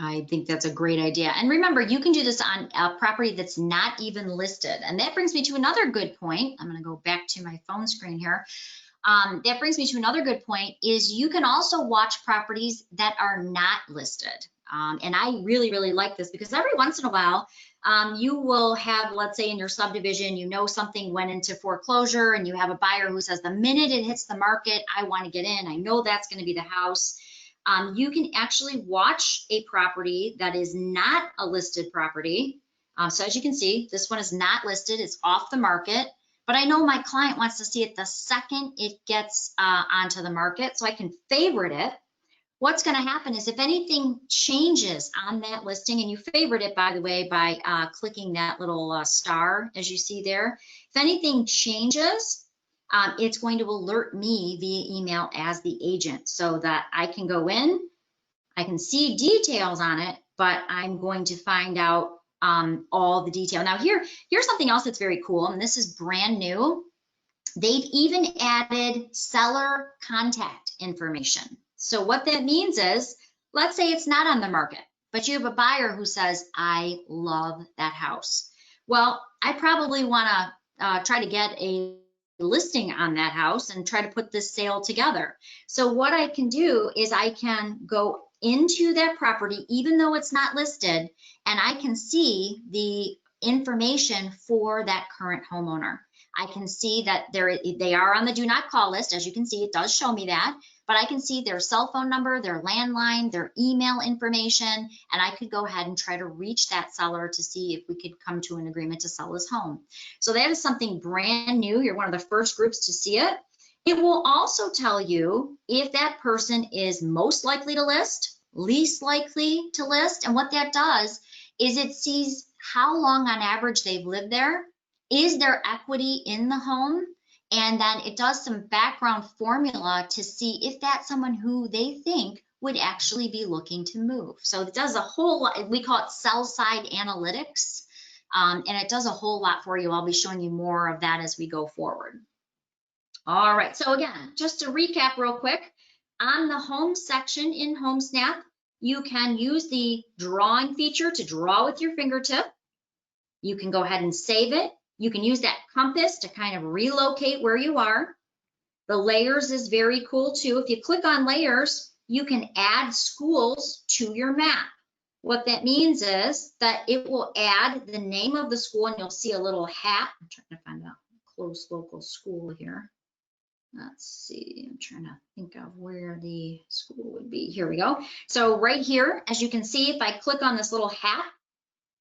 I think that's a great idea. And remember, you can do this on a property that's not even listed. And that brings me to another good point. I'm going to go back to my phone screen here. That brings me to another good point is you can also watch properties that are not listed. And I really, really like this because every once in a while, you will have, let's say in your subdivision, you know something went into foreclosure and you have a buyer who says, the minute it hits the market, I want to get in. I know that's going to be the house. You can actually watch a property that is not a listed property. So as you can see, this one is not listed. It's off the market. But I know my client wants to see it the second it gets onto the market, so I can favorite it. What's going to happen is if anything changes on that listing, and you favorite it, by the way, by clicking that little star, as you see there, if anything changes, it's going to alert me via email as the agent so that I can go in, I can see details on it, but I'm going to find out all the detail. Now here's something else that's very cool, and this is brand new. They've even added seller contact information. So what that means is, let's say it's not on the market, but you have a buyer who says, I love that house. Well, I probably want to try to get a listing on that house and try to put this sale together. So what I can do is I can go into that property, even though it's not listed, and I can see the information for that current homeowner. I can see that they are on the do not call list. As you can see, it does show me that, but I can see their cell phone number, their landline, their email information, and I could go ahead and try to reach that seller to see if we could come to an agreement to sell his home. So that is something brand new. You're one of the first groups to see it. It will also tell you if that person is most likely to list, least likely to list, and what that does is it sees how long on average they've lived there, is there equity in the home, and then it does some background formula to see if that's someone who they think would actually be looking to move. So it does a whole lot. We call it sell side analytics, and it does a whole lot for you. I'll be showing you more of that as we go forward. All right, so again, just to recap real quick, on the home section in HomeSnap, you can use the drawing feature to draw with your fingertip. You can go ahead and save it. You can use that compass to kind of relocate where you are. The layers is very cool too. If you click on layers, you can add schools to your map. What that means is that it will add the name of the school, and you'll see a little hat. I'm trying to find a close local school here. Let's see, I'm trying to think of where the school would be. Here we go. So right here, as you can see, if I click on this little hat,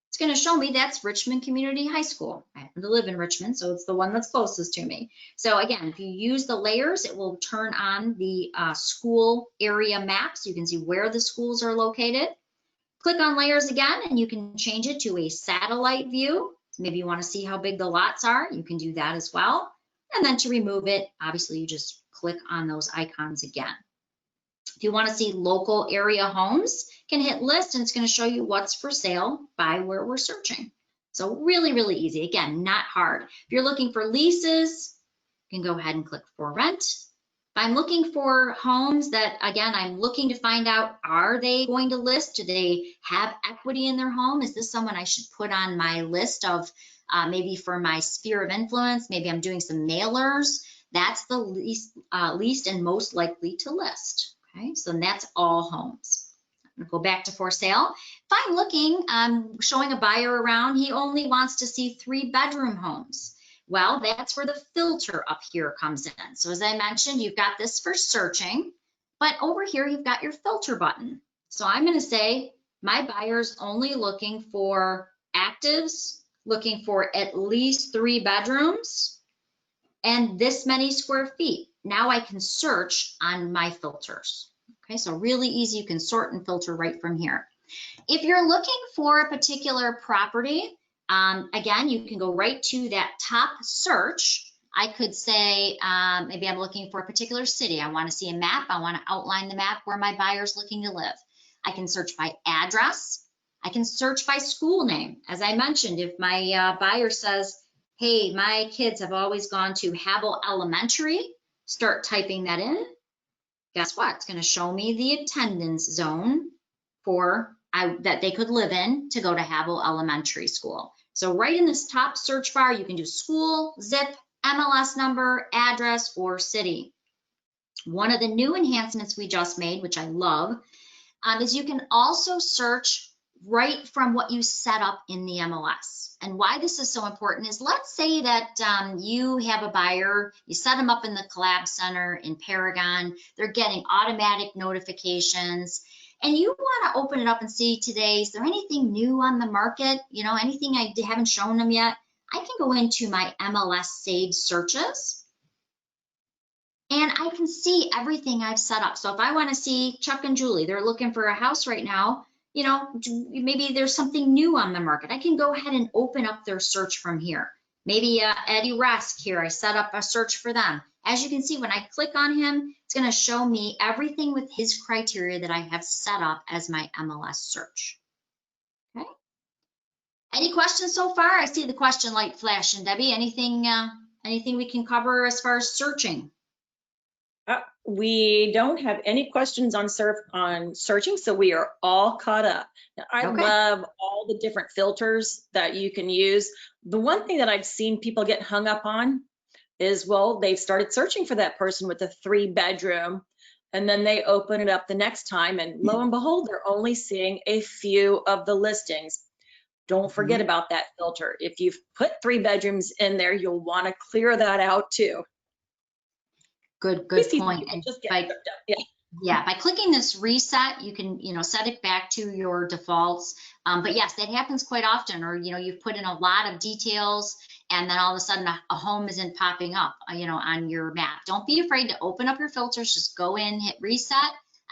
it's going to show me that's Richmond Community High School. I happen to live in Richmond, so it's the one that's closest to me. So again, if you use the layers, it will turn on the school area map so you can see where the schools are located. Click on layers again, and you can change it to a satellite view. So maybe you want to see how big the lots are. You can do that as well. And then to remove it, obviously you just click on those icons again. If you want to see local area homes, you can hit list, and it's going to show you what's for sale by where we're searching. So really, really easy. Again, not hard. If you're looking for leases, you can go ahead and click for rent. If I'm looking for homes that, again, I'm looking to find out, are they going to list? Do they have equity in their home? Is this someone I should put on my list of maybe for my sphere of influence? Maybe I'm doing some mailers. That's the least and most likely to list. Okay, so that's all homes. I'm gonna go back to for sale. If I'm looking, I'm showing a buyer around, he only wants to see 3-bedroom homes. Well, that's where the filter up here comes in. So as I mentioned, you've got this for searching, but over here you've got your filter button. So I'm going to say my buyer's only looking for actives, looking for at least 3 bedrooms and this many square feet. Now I can search on my filters. Okay, so really easy. You can sort and filter right from here. If you're looking for a particular property, again, you can go right to that top search. I could say, maybe I'm looking for a particular city. I want to see a map. I want to outline the map where my buyer's looking to live. I can search by address. I can search by school name. As I mentioned, if my buyer says, hey, my kids have always gone to Havel Elementary, start typing that in. Guess what? It's going to show me the attendance zone for that they could live in to go to Havel Elementary School. So right in this top search bar, you can do school, zip, MLS number, address, or city. One of the new enhancements we just made, which I love, is you can also search right from what you set up in the MLS. And why this is so important is, let's say that you have a buyer, you set them up in the Collab Center in Paragon, they're getting automatic notifications, and you want to open it up and see today, is there anything new on the market? You know, anything I haven't shown them yet? I can go into my MLS saved searches, and I can see everything I've set up. So if I want to see Chuck and Julie, they're looking for a house right now, you know, maybe there's something new on the market. I can go ahead and open up their search from here. Maybe Eddie Rask here, I set up a search for them. As you can see, when I click on him, it's going to show me everything with his criteria that I have set up as my MLS search. Okay. Any questions so far? I see the question light flashing. Debbie, anything we can cover as far as searching? We don't have any questions on searching, so we are all caught up. Now, I love all the different filters that you can use. The one thing that I've seen people get hung up on is, well, they've started searching for that person with a 3-bedroom, and then they open it up the next time, and lo and behold, they're only seeing a few of the listings. Don't forget about that filter. If you've put 3 bedrooms in there, you'll want to clear that out too. Good point. And just get tripped up. Yeah, by clicking this reset, you can, set it back to your defaults. But yes, that happens quite often, or, you've put in a lot of details and then all of a sudden a home isn't popping up, on your map. Don't be afraid to open up your filters. Just go in, hit reset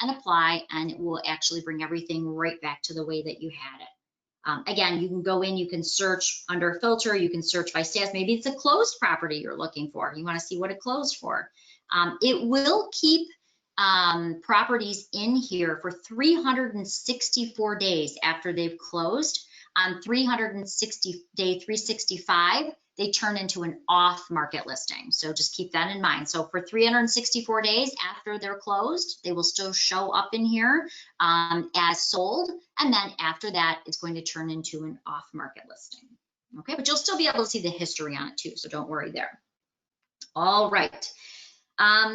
and apply, and it will actually bring everything right back to the way that you had it. Again, you can go in, you can search under filter, you can search by status. Maybe it's a closed property you're looking for. You want to see what it closed for. It will keep properties in here for 364 days after they've closed. On day 365, they turn into an off-market listing. So just keep that in mind. So for 364 days after they're closed, they will still show up in here as sold. And then after that, it's going to turn into an off-market listing. Okay, but you'll still be able to see the history on it too, so don't worry there. All right.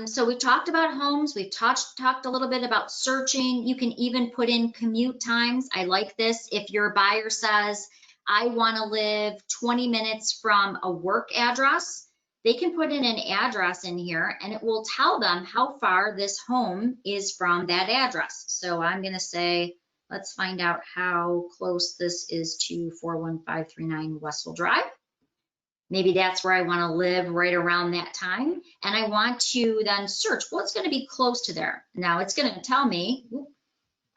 So we talked about homes. We've talked a little bit about searching. You can even put in commute times. I like this. If your buyer says, I want to live 20 minutes from a work address, they can put in an address in here and it will tell them how far this home is from that address. So I'm going to say, let's find out how close this is to 41539 Westville Drive. Maybe that's where I want to live right around that time. And I want to then search what's going to be close to there. Now it's going to tell me,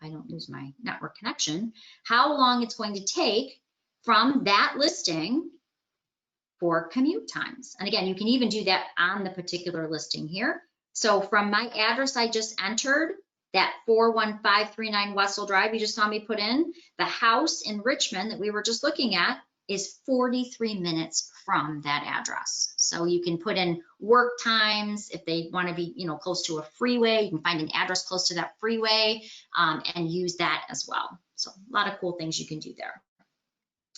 I don't lose my network connection, how long it's going to take from that listing for commute times. And again, you can even do that on the particular listing here. So from my address I just entered, that 41539 Westville Drive you just saw me put in, the house in Richmond that we were just looking at is 43 minutes from that address. So you can put in work times if they want to be, close to a freeway. You can find an address close to that freeway and use that as well. So a lot of cool things you can do there.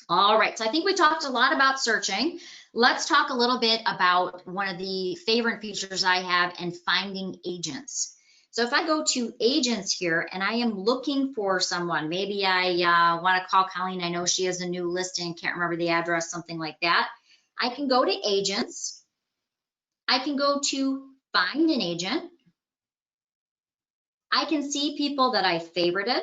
All right, so I think we talked a lot about searching. Let's talk a little bit about one of the favorite features I have and finding agents. So if I go to agents here and I am looking for someone, maybe I want to call Colleen. I know she has a new listing, can't remember the address, something like that. I can go to agents. I can go to find an agent. I can see people that I favorited.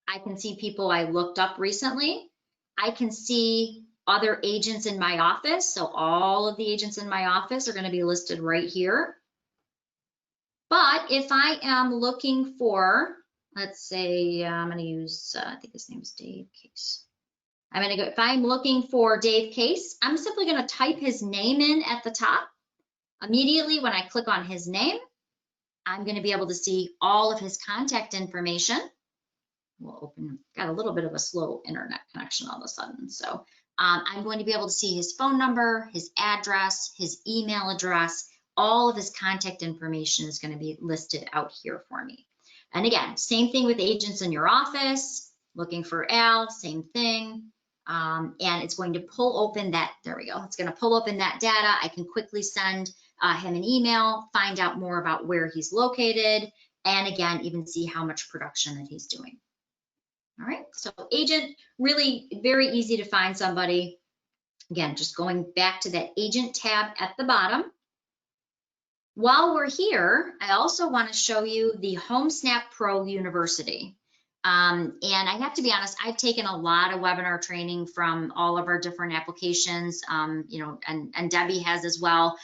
I can see people I looked up recently. I can see other agents in my office. So all of the agents in my office are going to be listed right here. But if I am looking for, let's say, I'm going to use, I think his name is Dave Case. I'm going to go, if I'm looking for Dave Case, I'm simply going to type his name in at the top. Immediately when I click on his name, I'm going to be able to see all of his contact information. We'll open, got a little bit of a slow internet connection all of a sudden. So I'm going to be able to see his phone number, his address, his email address. All of his contact information is going to be listed out here for me. And again, same thing with agents in your office, looking for Al, same thing. And it's going to pull open that, there we go. It's going to pull open that data. I can quickly send him an email, find out more about where he's located, and again, even see how much production that he's doing. All right, so agent, really very easy to find somebody. Again, just going back to that agent tab at the bottom. While we're here, I also want to show you the HomeSnap Pro University. And I have to be honest, I've taken a lot of webinar training from all of our different applications, and Debbie has as well.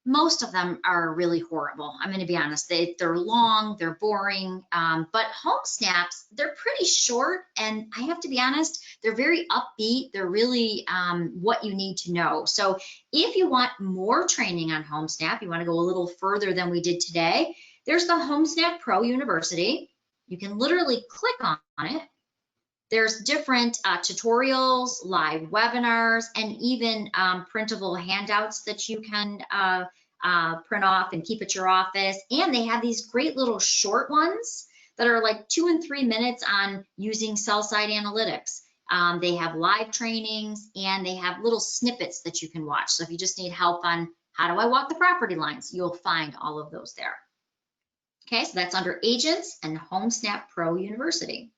Most of them are really horrible. I'm going to be honest. They're long, they're boring, but HomeSnaps, they're pretty short, and I have to be honest, they're very upbeat. They're really what you need to know. So if you want more training on HomeSnap, you want to go a little further than we did today, there's the HomeSnap Pro University. You can literally click on it. There's different tutorials, live webinars, and even printable handouts that you can print off and keep at your office. And they have these great little short ones that are like 2 and 3 minutes on using sell-side analytics. They have live trainings and they have little snippets that you can watch. So if you just need help on how do I walk the property lines, you'll find all of those there. Okay, so that's under Agents and HomeSnap Pro University.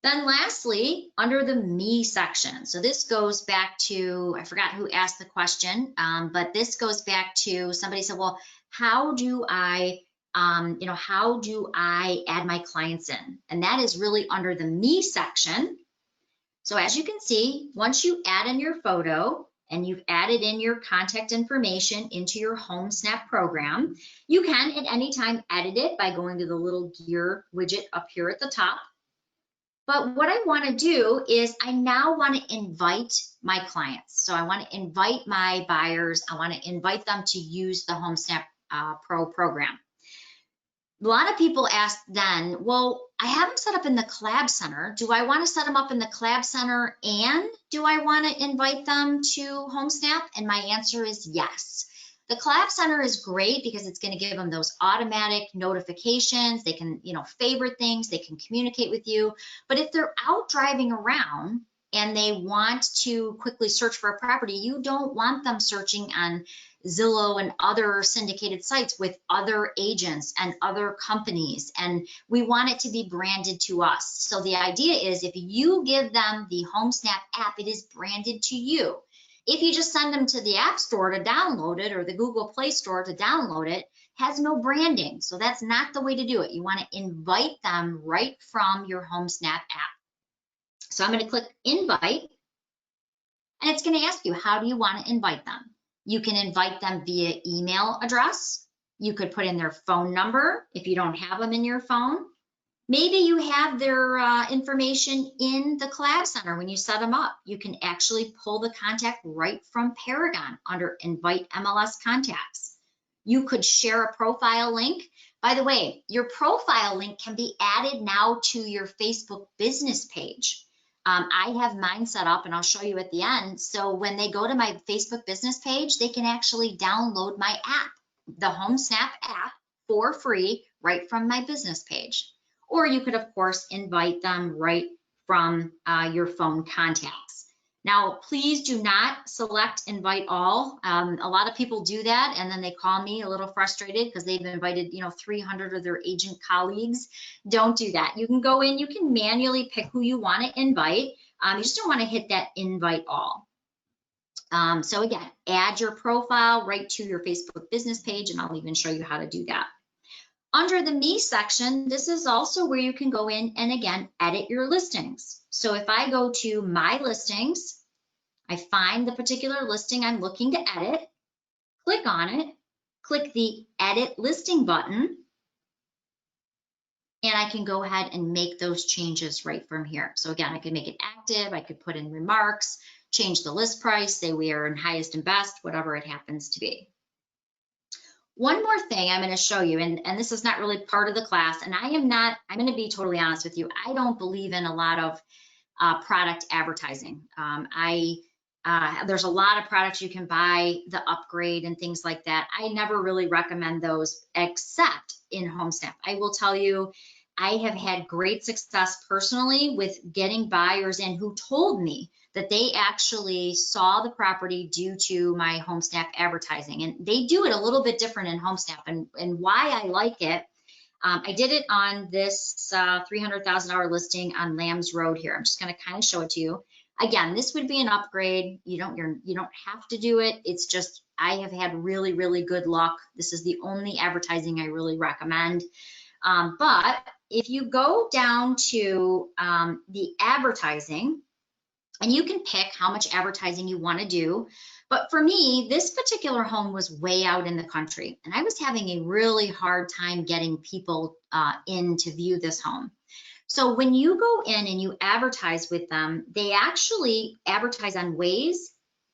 Then lastly, under the Me section. So this goes back to, I forgot who asked the question, but this goes back to somebody said, well, how do I, how do I add my clients in? And that is really under the Me section. So as you can see, once you add in your photo and you've added in your contact information into your HomeSnap program, you can at any time edit it by going to the little gear widget up here at the top. But what I want to do is I now want to invite my clients. So I want to invite my buyers. I want to invite them to use the HomeSnap Pro program. A lot of people ask then, well, I have them set up in the Collab Center. Do I want to set them up in the Collab Center and do I want to invite them to HomeSnap? And my answer is yes. The Collab Center is great because it's going to give them those automatic notifications. They can, favorite things. They can communicate with you. But if they're out driving around and they want to quickly search for a property, you don't want them searching on Zillow and other syndicated sites with other agents and other companies. And we want it to be branded to us. So the idea is if you give them the HomeSnap app, it is branded to you. If you just send them to the App Store to download it or the Google Play Store to download it, has no branding. So that's not the way to do it. You want to invite them right from your HomeSnap app. So I'm going to click Invite, and it's going to ask you, how do you want to invite them? You can invite them via email address. You could put in their phone number if you don't have them in your phone. Maybe you have their information in the Collab Center when you set them up. You can actually pull the contact right from Paragon under Invite MLS Contacts. You could share a profile link. By the way, your profile link can be added now to your Facebook business page. I have mine set up and I'll show you at the end. So when they go to my Facebook business page, they can actually download my app, the HomeSnap app, for free right from my business page. Or you could, of course, invite them right from your phone contacts. Now, please do not select invite all. A lot of people do that, and then they call me a little frustrated because they've invited, 300 of their agent colleagues. Don't do that. You can go in, you can manually pick who you want to invite. You just don't want to hit that invite all. So again, add your profile right to your Facebook business page, and I'll even show you how to do that. Under the Me section, this is also where you can go in and again, edit your listings. So if I go to My Listings, I find the particular listing I'm looking to edit, click on it, click the Edit Listing button, and I can go ahead and make those changes right from here. So again, I could make it active, I could put in remarks, change the list price, say we are in highest and best, whatever it happens to be. One more thing I'm going to show you, and this is not really part of the class, and I'm going to be totally honest with you, I don't believe in a lot of product advertising. There's a lot of products you can buy, the upgrade and things like that. I never really recommend those except in HomeSnap. I will tell you, I have had great success personally with getting buyers in who told me that they actually saw the property due to my HomeSnap advertising. And they do it a little bit different in HomeSnap. And why I like it, I did it on this $300,000 listing on Lambs Road here. I'm just going to kind of show it to you. Again, this would be an upgrade. You don't have to do it. It's just I have had really, really good luck. This is the only advertising I really recommend. But if you go down to the advertising, and you can pick how much advertising you want to do. But for me, this particular home was way out in the country, and I was having a really hard time getting people in to view this home. So when you go in and you advertise with them, they actually advertise on Waze,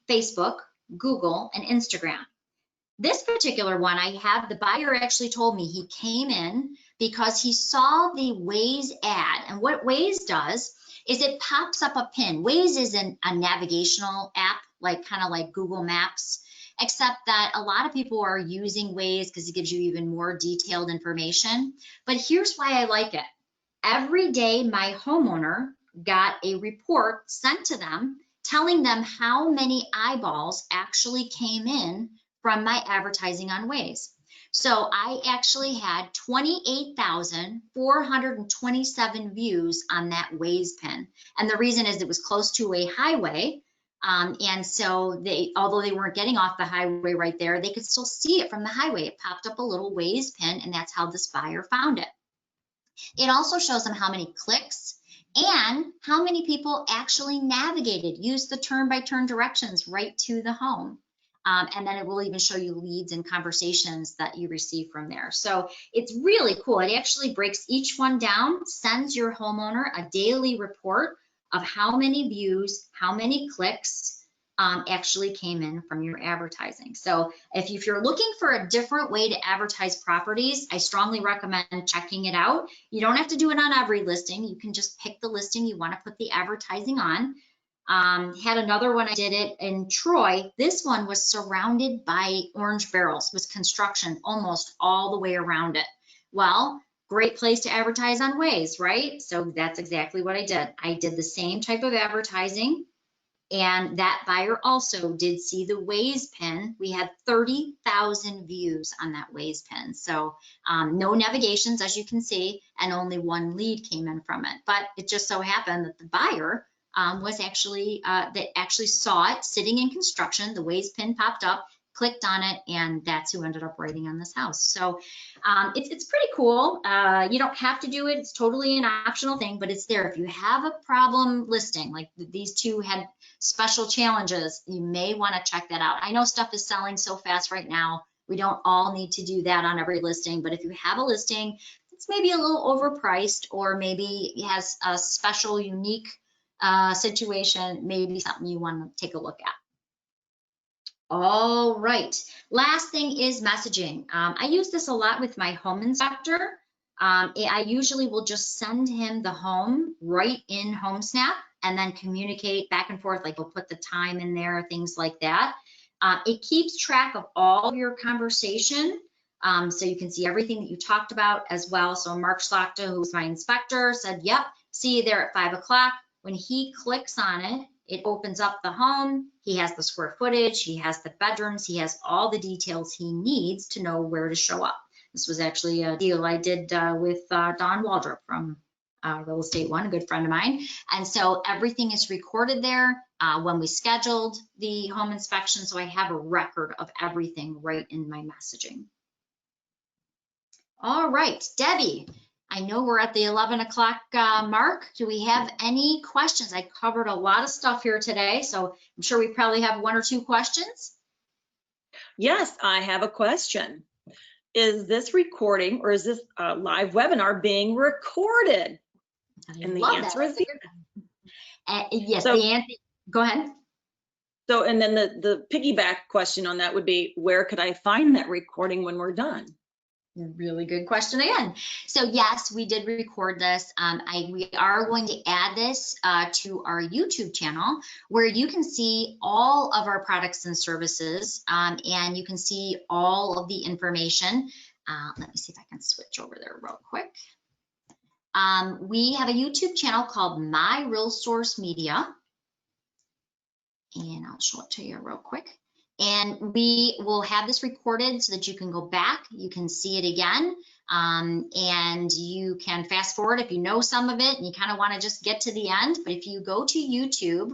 Facebook, Google, and Instagram. This particular one, the buyer actually told me he came in because he saw the Waze ad. And what Waze does is it pops up a pin. Waze is a navigational app, kind of like Google Maps, except that a lot of people are using Waze because it gives you even more detailed information. But here's why I like it. Every day, my homeowner got a report sent to them telling them how many eyeballs actually came in from my advertising on Waze. So I actually had 28,427 views on that Waze pin. And the reason is it was close to a highway. And so although they weren't getting off the highway right there, they could still see it from the highway. It popped up a little Waze pin, and that's how this buyer found it. It also shows them how many clicks and how many people actually navigated, used the turn-by-turn directions right to the home. And then it will even show you leads and conversations that you receive from there. So it's really cool. It actually breaks each one down, sends your homeowner a daily report of how many views, how many clicks actually came in from your advertising. So if you're looking for a different way to advertise properties, I strongly recommend checking it out. You don't have to do it on every listing. You can just pick the listing you want to put the advertising on. Had another one, I did it in Troy. This one was surrounded by orange barrels, was construction almost all the way around it. Well, great place to advertise on Waze, right? So that's exactly what I did. I did the same type of advertising, and that buyer also did see the Waze pin. We had 30,000 views on that Waze pin. So no navigations, as you can see, and only one lead came in from it. But it just so happened that the buyer was actually, that actually saw it sitting in construction. The Waze pin popped up, clicked on it, and that's who ended up writing on this house. So it's pretty cool. You don't have to do it. It's totally an optional thing, but it's there. If you have a problem listing, like these two had special challenges, you may want to check that out. I know stuff is selling so fast right now. We don't all need to do that on every listing, but if you have a listing that's maybe a little overpriced, or maybe it has a special, unique situation, maybe something you want to take a look at. All right, last thing is messaging. I use this a lot with my home inspector. I usually will just send him the home right in HomeSnap and then communicate back and forth, like we'll put the time in there, things like that. It keeps track of all of your conversation, so you can see everything that you talked about as well. So Mark Schlachta, who's my inspector, said, yep, see you there at 5 o'clock. When he clicks on it, it opens up the home. He has the square footage, he has the bedrooms, he has all the details he needs to know where to show up. This was actually a deal I did with Don Waldrop from Real Estate One, a good friend of mine. And so everything is recorded there when we scheduled the home inspection. So I have a record of everything right in my messaging. All right, Debbie, I know we're at the 11 o'clock mark. Do we have any questions? I covered a lot of stuff here today, so I'm sure we probably have one or two questions. Yes, I have a question. Is this recording, or is this live webinar being recorded? And the answer is yes. So, the answer. Go ahead. So, and then the piggyback question on that would be, where could I find that recording when we're done? Really good question again. So yes, we did record this. We are going to add this to our YouTube channel, where you can see all of our products and services, and you can see all of the information. Let me see if I can switch over there real quick. We have a YouTube channel called My Real Source Media, and I'll show it to you real quick. And we will have this recorded so that you can go back, you can see it again, and you can fast forward if you know some of it and you kind of want to just get to the end. But if you go to YouTube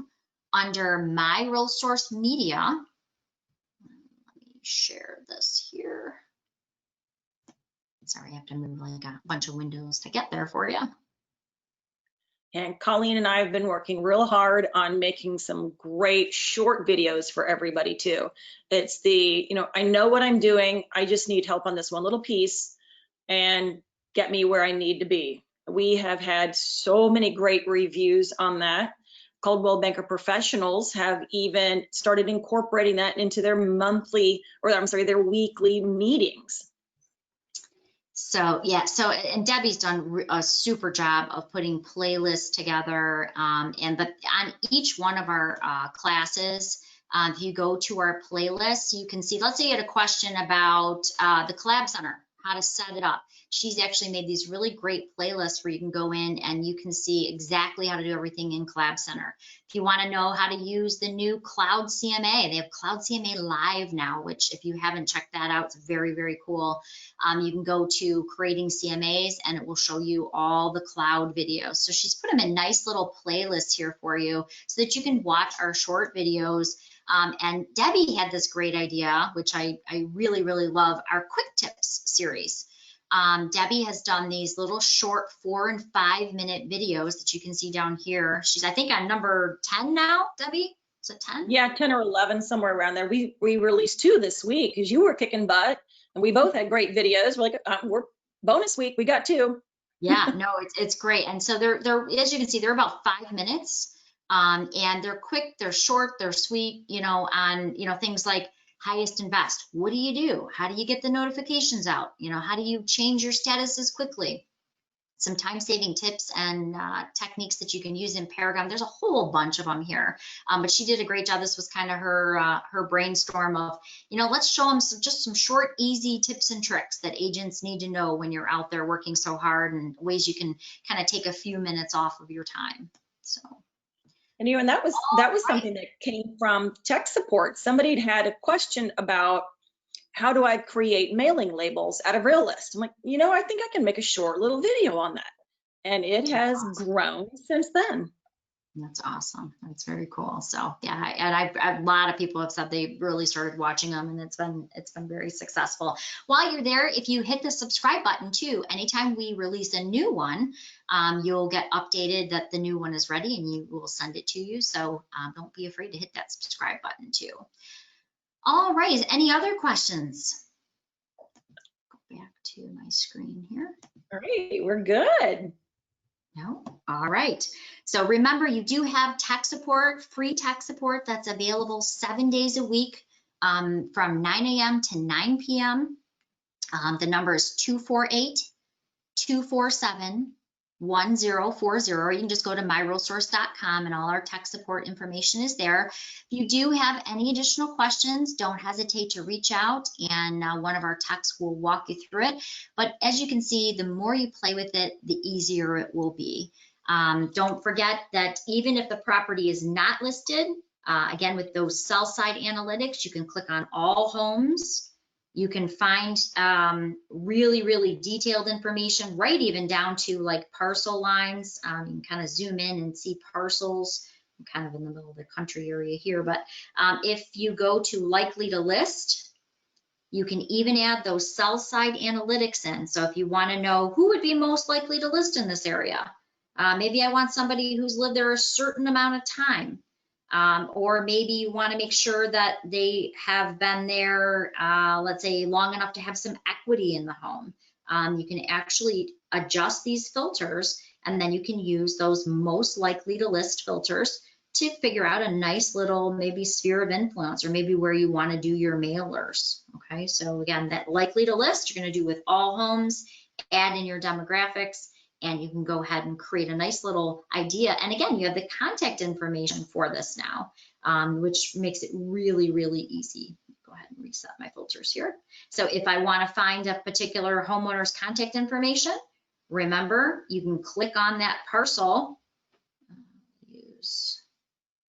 under My Real Source Media, let me share this here. Sorry, I have to move like a bunch of windows to get there for you. And Colleen and I have been working real hard on making some great short videos for everybody too. It's the, I know what I'm doing. I just need help on this one little piece and get me where I need to be. We have had so many great reviews on that. Coldwell Banker Professionals have even started incorporating that into their their weekly meetings. So yeah, and Debbie's done a super job of putting playlists together, on each one of our classes, if you go to our playlist, you can see, let's say you had a question about the Collab Center. how to set it up. She's actually made these really great playlists where you can go in and you can see exactly how to do everything in Collab Center. If you want to know how to use the new Cloud CMA, they have Cloud CMA Live now, which if you haven't checked that out, it's very, very cool. You can go to creating CMAs and it will show you all the cloud videos. So she's put them in nice little playlists here for you so that you can watch our short videos. And Debbie had this great idea, which I really, really love, our quick tips series. Debbie has done these little short 4 and 5 minute videos that you can see down here. She's, I think, on number 10 now, Debbie? Is it 10? Yeah, 10 or 11, somewhere around there. We released 2 this week because you were kicking butt and we both had great videos. We're like, we're bonus week, we got 2. Yeah, no, it's great. And so they're, as you can see, they're about 5 minutes. And they're quick, they're short, they're sweet, on, things like highest and best. What do you do? How do you get the notifications out? How do you change your statuses quickly? Some time-saving tips and techniques that you can use in Paragon. There's a whole bunch of them here, but she did a great job. This was kind of her brainstorm of, let's show them some short, easy tips and tricks that agents need to know when you're out there working so hard, and ways you can kind of take a few minutes off of your time. So. And that was something that came from tech support. Somebody had a question about how do I create mailing labels out of RealList? I'm like, I think I can make a short little video on that. And it has grown since then. That's awesome. That's very cool. So yeah, and a lot of people have said they really started watching them, and it's been very successful. While you're there, if you hit the subscribe button too, anytime we release a new one, you'll get updated that the new one is ready, and we will send it to you. So don't be afraid to hit that subscribe button too. All right. Any other questions? Go back to my screen here. All right, we're good. No? All right. So remember, you do have tech support, free tech support that's available 7 days a week from 9 a.m. to 9 p.m. The number is 248-247-1040. You can just go to myrealtors.com and all our tech support information is there. If you do have any additional questions, don't hesitate to reach out, and one of our techs will walk you through it. But as you can see, the more you play with it, the easier it will be. Don't forget that even if the property is not listed, again, with those sell side analytics, you can click on all homes. You can find really, really detailed information, right even down to like parcel lines. You can kind of zoom in and see parcels. I'm kind of in the middle of the country area here, but if you go to likely to list, you can even add those sell side analytics in. So if you want to know who would be most likely to list in this area, maybe I want somebody who's lived there a certain amount of time. Or maybe you want to make sure that they have been there, let's say, long enough to have some equity in the home. You can actually adjust these filters, and then you can use those most likely to list filters to figure out a nice little maybe sphere of influence, or maybe where you want to do your mailers. Okay, so again, that likely to list, you're going to do with all homes, add in your demographics, and you can go ahead and create a nice little idea. And again, you have the contact information for this now, which makes it really, really easy. Go ahead and reset my filters here. So if I want to find a particular homeowner's contact information, remember, you can click on that parcel. Use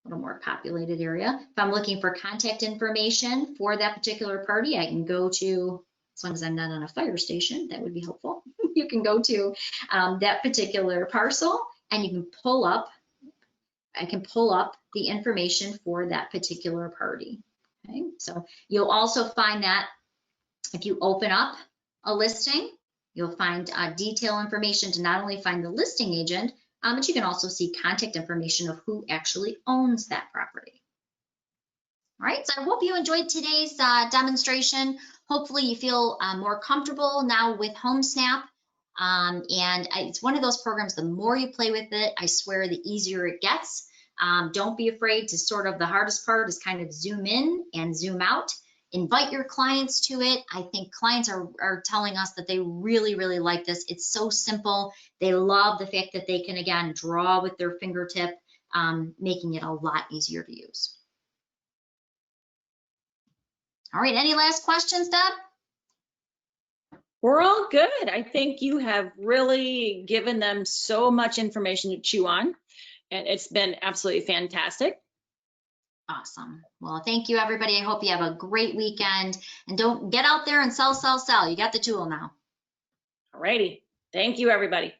a little more populated area. If I'm looking for contact information for that particular party, I can go to, as long as I'm not on a fire station, that would be helpful. You can go to that particular parcel, and you can pull up, the information for that particular party. Okay, so you'll also find that if you open up a listing, you'll find detailed information to not only find the listing agent, but you can also see contact information of who actually owns that property. All right, so I hope you enjoyed today's demonstration. Hopefully you feel more comfortable now with HomeSnap. It's one of those programs, the more you play with it, I swear, the easier it gets. Don't be afraid to the hardest part is kind of zoom in and zoom out. Invite your clients to it. I think clients are telling us that they really, really like this. It's so simple. They love the fact that they can, again, draw with their fingertip, making it a lot easier to use. All right, any last questions, Deb? We're all good. I think you have really given them so much information to chew on, and it's been absolutely fantastic. Awesome. Well, thank you, everybody. I hope you have a great weekend, and don't get out there and sell, sell, sell. You got the tool now. All righty. Thank you, everybody.